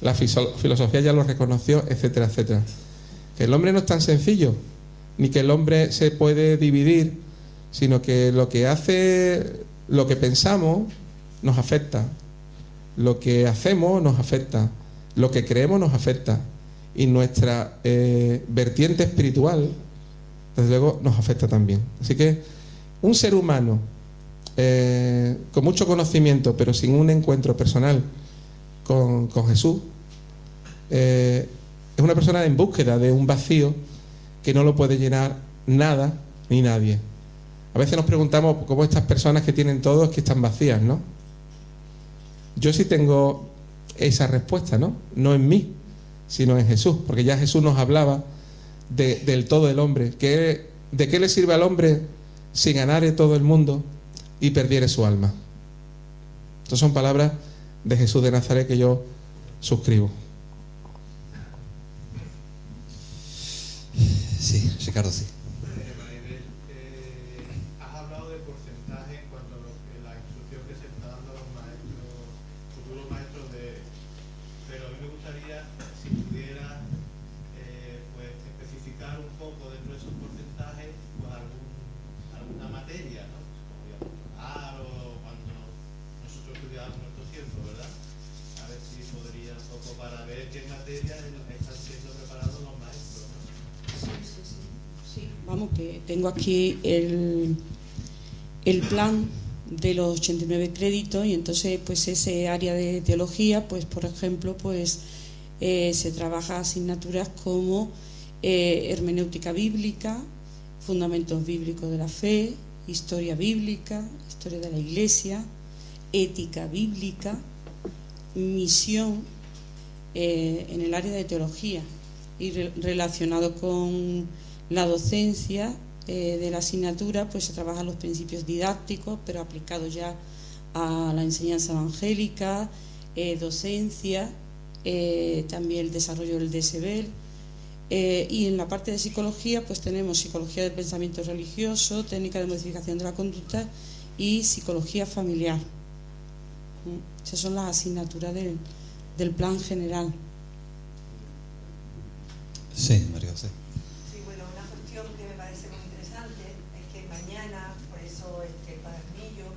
la filosofía ya lo reconoció, etcétera, etcétera. Que el hombre no es tan sencillo, ni que el hombre se puede dividir, sino que lo que hace, lo que pensamos nos afecta, lo que hacemos nos afecta, lo que creemos nos afecta, y nuestra vertiente espiritual, desde luego, nos afecta también. Así que un ser humano con mucho conocimiento, pero sin un encuentro personal con Jesús, es una persona en búsqueda de un vacío que no lo puede llenar nada ni nadie. A veces nos preguntamos cómo estas personas que tienen todo es que están vacías, ¿no? Yo sí tengo esa respuesta, ¿no? No en mí, sino en Jesús, porque ya Jesús nos hablaba del todo del hombre. ¿De qué le sirve al hombre si ganare todo el mundo y perdiere su alma? Estas son palabras de Jesús de Nazaret que yo suscribo. Sí, Ricardo, sí. Has hablado de porcentaje en cuanto a la instrucción que se está dando a los maestros, futuros maestros pero a mí me gustaría, si pudiera, pues especificar un poco dentro de esos porcentajes, pues alguna materia, ¿no? Como o cuando nosotros estudiábamos nuestro tiempo, ¿verdad? A ver si podría un poco para ver qué materias están siendo preparados los maestros, ¿no? Sí. Vamos, que tengo aquí el plan de los 89 créditos, y entonces pues ese área de teología, pues por ejemplo, pues se trabaja asignaturas como hermenéutica bíblica, fundamentos bíblicos de la fe, historia bíblica, historia de la Iglesia, ética bíblica, misión en el área de teología, y relacionado con la docencia de la asignatura, pues se trabajan los principios didácticos, pero aplicados ya a la enseñanza evangélica, docencia, también el desarrollo del DSBEL, y en la parte de psicología pues tenemos psicología del pensamiento religioso, técnica de modificación de la conducta y psicología familiar. Esas son las asignaturas del plan general. Sí, María José. Sí, bueno, una cuestión que me parece muy interesante es que mañana, por eso este cuadernillo,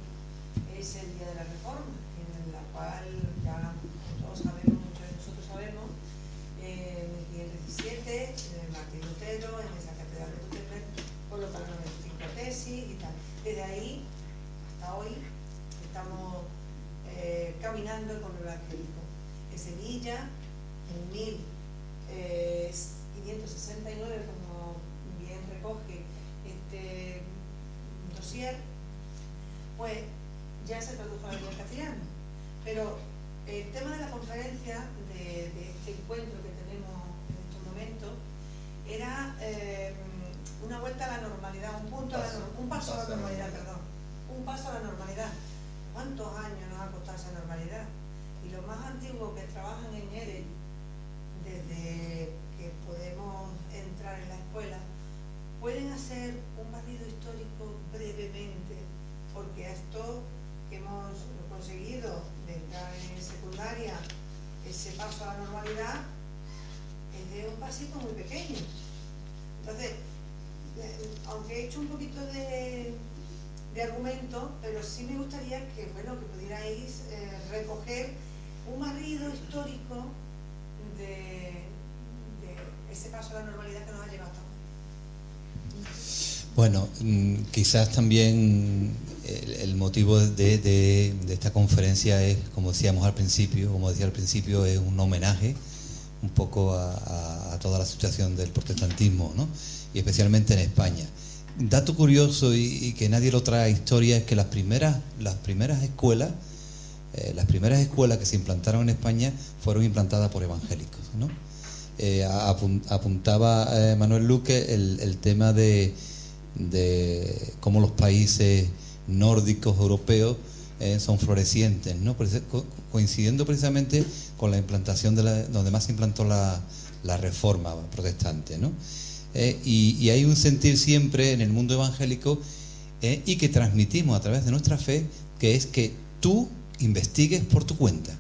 es el Día de la Reforma, en la cual ya todos sabemos, muchos de nosotros sabemos, el 17, Martín Lutero, en esa catedral de Gutenberg, colocaron el 5 tesis y tal. Desde ahí hasta hoy estamos caminando con el evangélico. En Sevilla, en 1569, como bien recoge este dossier, pues ya se tradujo al castellano. Pero el tema de la conferencia, de este encuentro que tenemos en estos momentos, era una vuelta a la normalidad, un paso a la normalidad, perdón. Un paso a la normalidad. ¿Cuántos años nos ha costado esa normalidad? Y los más antiguos que trabajan en ERE, desde que podemos entrar en la escuela, pueden hacer un barrido histórico brevemente, porque esto que hemos conseguido de entrar en secundaria, ese paso a la normalidad, es de un pasito muy pequeño. Entonces, aunque he hecho un poquito de argumento, pero sí me gustaría que, bueno, que pudierais recoger un barrido histórico de ese paso a la normalidad que nos ha llegado hasta hoy. Bueno, quizás también el motivo de esta conferencia es, como decía al principio, es un homenaje un poco a a toda la situación del protestantismo, ¿no? Y especialmente en España. Dato curioso y que nadie lo trae a historia es que las primeras escuelas que se implantaron en España fueron implantadas por evangélicos, ¿no? Apuntaba Manuel Luque el tema de cómo los países nórdicos europeos son florecientes, ¿no? Coincidiendo precisamente con la implantación donde más se implantó la reforma protestante, ¿no? Y hay un sentir siempre en el mundo evangélico y que transmitimos a través de nuestra fe, que es que tú investigues por tu cuenta,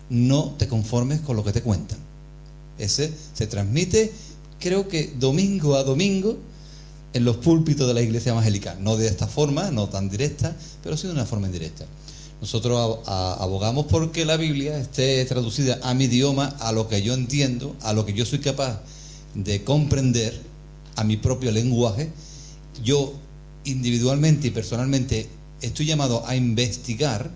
no te conformes con lo que te cuentan. Ese se transmite, creo que domingo a domingo, en los púlpitos de la iglesia evangélica, no de esta forma, no tan directa, pero sí de una forma indirecta. Nosotros abogamos porque la Biblia esté traducida a mi idioma, a lo que yo entiendo, a lo que yo soy capaz de comprender, a mi propio lenguaje. Yo individualmente y personalmente estoy llamado a investigar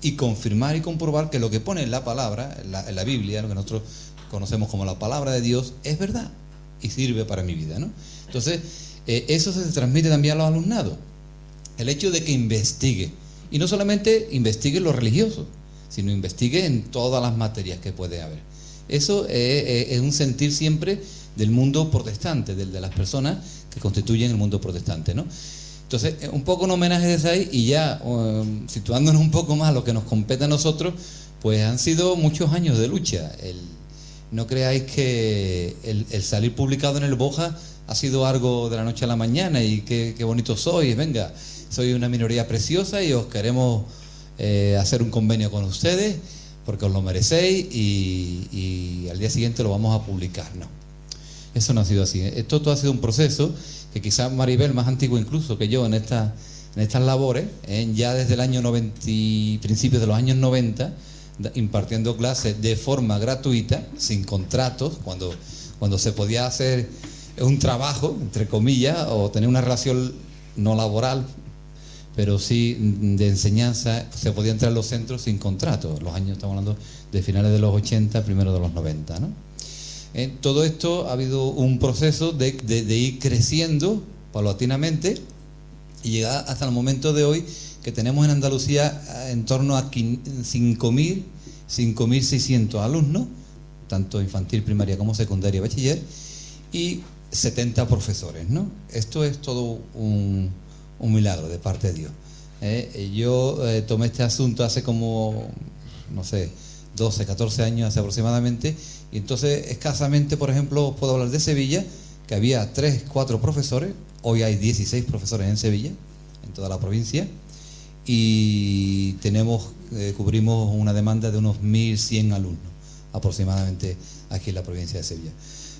y confirmar y comprobar que lo que pone en la palabra, en la Biblia, lo que nosotros conocemos como la palabra de Dios, es verdad y sirve para mi vida, ¿no? Entonces, eso se transmite también a los alumnados. El hecho de que investigue, y no solamente investigue lo religioso, sino investigue en todas las materias que puede haber. Eso es un sentir siempre del mundo protestante, de las personas que constituyen el mundo protestante, ¿no? Entonces, un poco un homenaje desde ahí, y ya situándonos un poco más a lo que nos compete a nosotros, pues han sido muchos años de lucha. No creáis que el salir publicado en el Boja ha sido algo de la noche a la mañana y qué bonito sois, venga, soy una minoría preciosa y os queremos hacer un convenio con ustedes porque os lo merecéis y al día siguiente lo vamos a publicar. No, eso no ha sido así. Esto todo ha sido un proceso que quizás Maribel, más antiguo incluso que yo en estas labores, ya desde el año 90, principios de los años 90, impartiendo clases de forma gratuita, sin contratos, cuando se podía hacer un trabajo, entre comillas, o tener una relación no laboral, pero sí de enseñanza, se podía entrar en los centros sin contrato. Los años, estamos hablando de finales de los 80, primeros de los 90, ¿no? Todo esto ha habido un proceso de ir creciendo paulatinamente y llegar hasta el momento de hoy que tenemos en Andalucía en torno a 5.600 alumnos, tanto infantil, primaria como secundaria y bachiller, y 70 profesores, ¿no? Esto es todo un milagro de parte de Dios. Yo tomé este asunto hace como, no sé, 12, 14 años hace aproximadamente, y entonces escasamente, por ejemplo, puedo hablar de Sevilla, que había 3, 4 profesores, hoy hay 16 profesores en Sevilla, en toda la provincia, y cubrimos una demanda de unos 1.100 alumnos aproximadamente aquí en la provincia de Sevilla.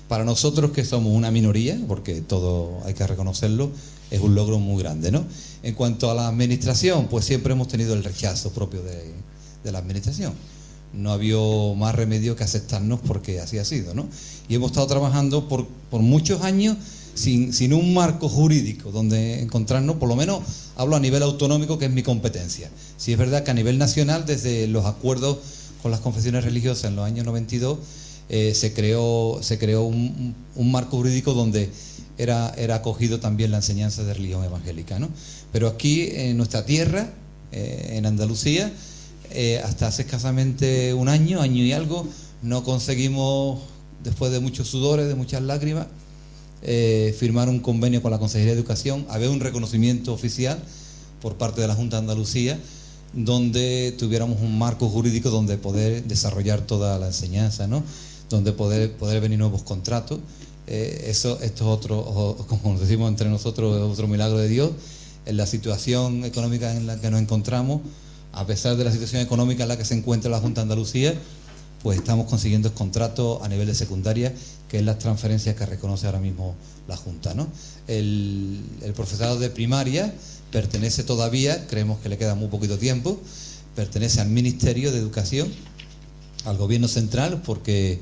Para nosotros, que somos una minoría, porque todo hay que reconocerlo, es un logro muy grande, ¿no? En cuanto a la administración, pues siempre hemos tenido el rechazo propio de la administración. No ha habido más remedio que aceptarnos porque así ha sido, ¿no? Y hemos estado trabajando por muchos años sin un marco jurídico donde encontrarnos, por lo menos hablo a nivel autonómico, que es mi competencia. Sí es verdad que a nivel nacional, desde los acuerdos con las confesiones religiosas en los años 92, se creó un marco jurídico donde era acogido también la enseñanza de religión evangélica, ¿no? Pero aquí en nuestra tierra, en Andalucía, hasta hace escasamente un año y algo, no conseguimos, después de muchos sudores, de muchas lágrimas, firmar un convenio con la Consejería de Educación, haber un reconocimiento oficial por parte de la Junta de Andalucía, donde tuviéramos un marco jurídico donde poder desarrollar toda la enseñanza, ¿no? Donde poder venir nuevos contratos. Esto es otro, como nos decimos entre nosotros, otro milagro de Dios. En la situación económica en la que nos encontramos, a pesar de la situación económica en la que se encuentra la Junta de Andalucía, pues estamos consiguiendo contratos a nivel de secundaria, que es las transferencias que reconoce ahora mismo la Junta, ¿no? El profesorado de primaria pertenece todavía, creemos que le queda muy poquito tiempo, pertenece al Ministerio de Educación, al Gobierno Central, porque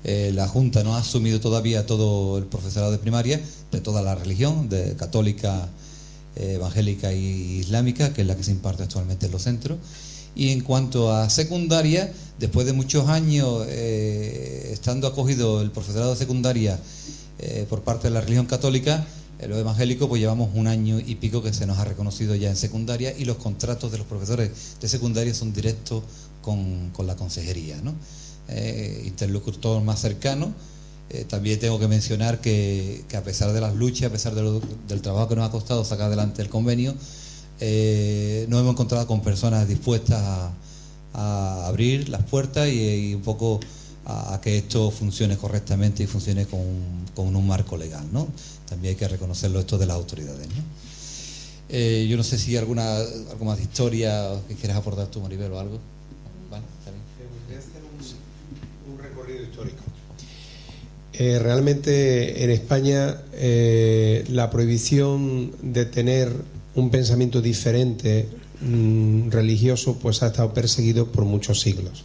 la Junta no ha asumido todavía todo el profesorado de primaria, de toda la religión, de católica evangélica y islámica, que es la que se imparte actualmente en los centros. Y en cuanto a secundaria, después de muchos años estando acogido el profesorado de secundaria por parte de la religión católica, los evangélicos pues llevamos 1 año y pico que se nos ha reconocido ya en secundaria, y los contratos de los profesores de secundaria son directos con la consejería, ¿no? Interlocutor más cercano. También tengo que mencionar que a pesar de las luchas, a pesar del trabajo que nos ha costado sacar adelante el convenio, nos hemos encontrado con personas dispuestas a abrir las puertas y un poco a que esto funcione correctamente y funcione con un marco legal, ¿no? También hay que reconocerlo esto de las autoridades, ¿no? Yo no sé si algo más de historia que quieras aportar tú, Maribel, o algo. Vale, está bien. Voy a hacer un recorrido histórico. Realmente en España la prohibición de tener un pensamiento diferente religioso pues ha estado perseguido por muchos siglos.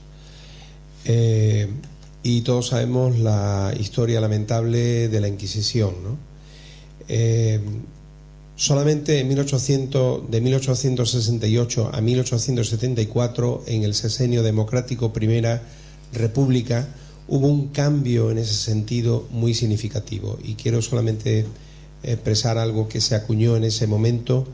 Y todos sabemos la historia lamentable de la Inquisición, ¿no? Solamente de 1868 a 1874, en el Sexenio Democrático Primera República, hubo un cambio en ese sentido muy significativo, y quiero solamente expresar algo que se acuñó en ese momento.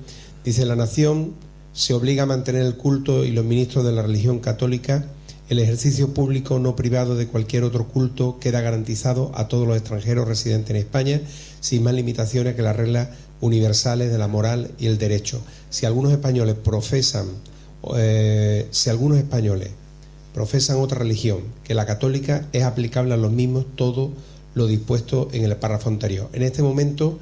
Dice: la nación se obliga a mantener el culto y los ministros de la religión católica. El ejercicio público no privado de cualquier otro culto queda garantizado a todos los extranjeros residentes en España, sin más limitaciones que las reglas universales de la moral y el derecho. Si algunos españoles profesan otra religión que la católica, es aplicable a los mismos todo lo dispuesto en el párrafo anterior. En este momento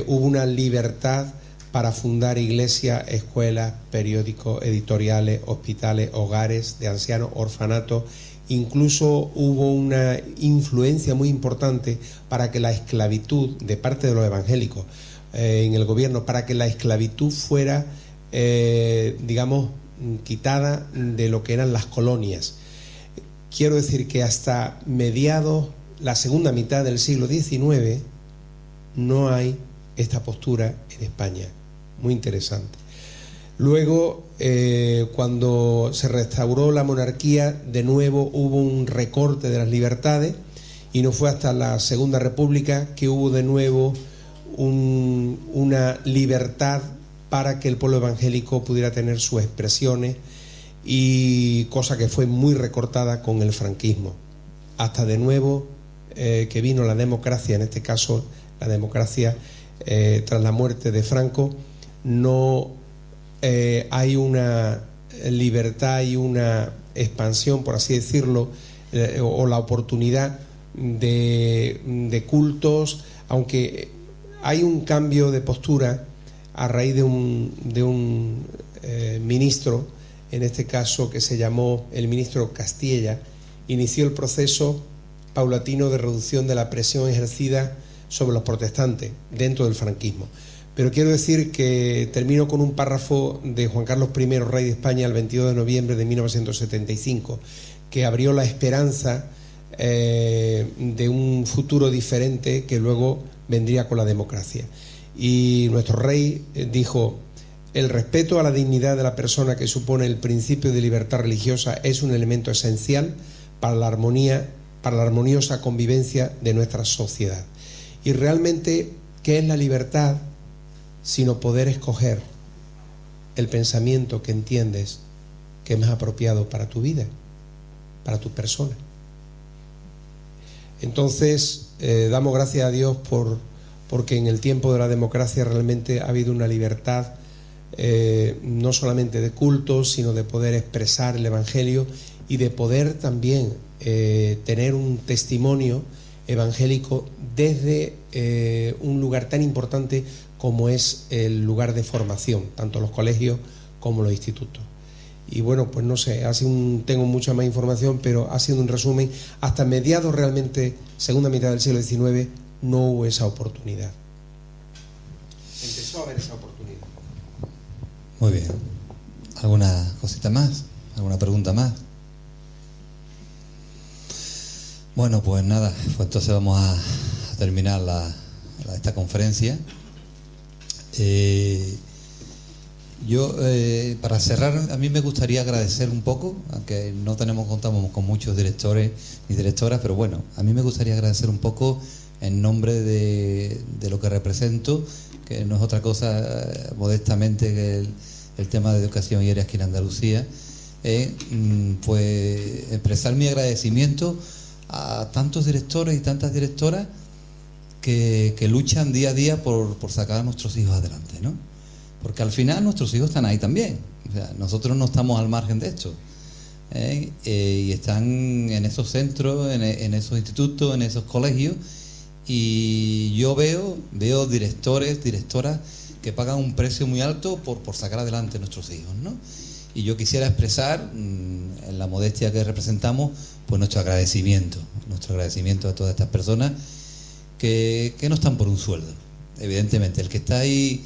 hubo una libertad para fundar iglesias, escuelas, periódicos, editoriales, hospitales, hogares de ancianos, orfanatos. Incluso hubo una influencia muy importante para que la esclavitud, de parte de los evangélicos en el gobierno, para que la esclavitud fuera, quitada de lo que eran las colonias. Quiero decir que hasta mediados, la segunda mitad del siglo XIX, no hay esta postura en España. Muy interesante. Luego, cuando se restauró la monarquía, de nuevo hubo un recorte de las libertades, y no fue hasta la Segunda República que hubo de nuevo una libertad para que el pueblo evangélico pudiera tener sus expresiones, y cosa que fue muy recortada con el franquismo. Hasta de nuevo que vino la democracia, en este caso la democracia tras la muerte de Franco, no hay una libertad y una expansión, por así decirlo, o la oportunidad de cultos, aunque hay un cambio de postura a raíz de un ministro, en este caso que se llamó el ministro Castilla, inició el proceso paulatino de reducción de la presión ejercida sobre los protestantes dentro del franquismo. Pero quiero decir que termino con un párrafo de Juan Carlos I, rey de España, el 22 de noviembre de 1975, que abrió la esperanza de un futuro diferente que luego vendría con la democracia. Y nuestro rey dijo: el respeto a la dignidad de la persona, que supone el principio de libertad religiosa, es un elemento esencial para la armoniosa convivencia de nuestra sociedad. Y realmente, ¿qué es la libertad sino poder escoger el pensamiento que entiendes que es más apropiado para tu vida, para tu persona? Entonces, damos gracias a Dios porque en el tiempo de la democracia realmente ha habido una libertad, no solamente de culto, sino de poder expresar el Evangelio y de poder también tener un testimonio evangélico desde un lugar tan importante como es el lugar de formación, tanto los colegios como los institutos. Y bueno, pues no sé, tengo mucha más información, pero ha sido un resumen. Hasta mediados, realmente, segunda mitad del siglo XIX, no hubo esa oportunidad. Empezó a haber esa oportunidad. Muy bien. ¿Alguna cosita más? ¿Alguna pregunta más? Bueno, pues nada, pues entonces vamos a terminar esta conferencia. Yo, para cerrar, a mí me gustaría agradecer un poco, aunque no contamos con muchos directores ni directoras, pero bueno, a mí me gustaría agradecer un poco en nombre de lo que represento, que no es otra cosa, modestamente, que el tema de educación y áreas aquí en Andalucía, pues expresar mi agradecimiento a tantos directores y tantas directoras que luchan día a día por sacar a nuestros hijos adelante, ¿no? Porque al final nuestros hijos están ahí también. O sea, nosotros no estamos al margen de esto. Y están en esos centros, en esos institutos, en esos colegios. Y yo veo directores, directoras que pagan un precio muy alto por sacar adelante a nuestros hijos, ¿no? Y yo quisiera expresar, en la modestia que representamos, pues nuestro agradecimiento a todas estas personas que no están por un sueldo. Evidentemente, el que está ahí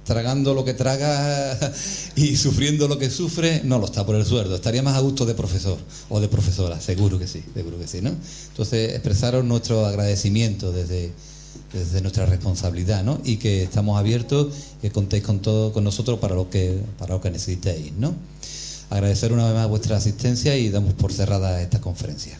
tragando lo que traga y sufriendo lo que sufre, no lo está por el sueldo. Estaría más a gusto de profesor o de profesora, seguro que sí, ¿no? Entonces, expresaros nuestro agradecimiento desde nuestra responsabilidad, ¿no? Y que estamos abiertos, que contéis con nosotros para lo que necesitéis, ¿no? Agradecer una vez más vuestra asistencia y damos por cerrada esta conferencia.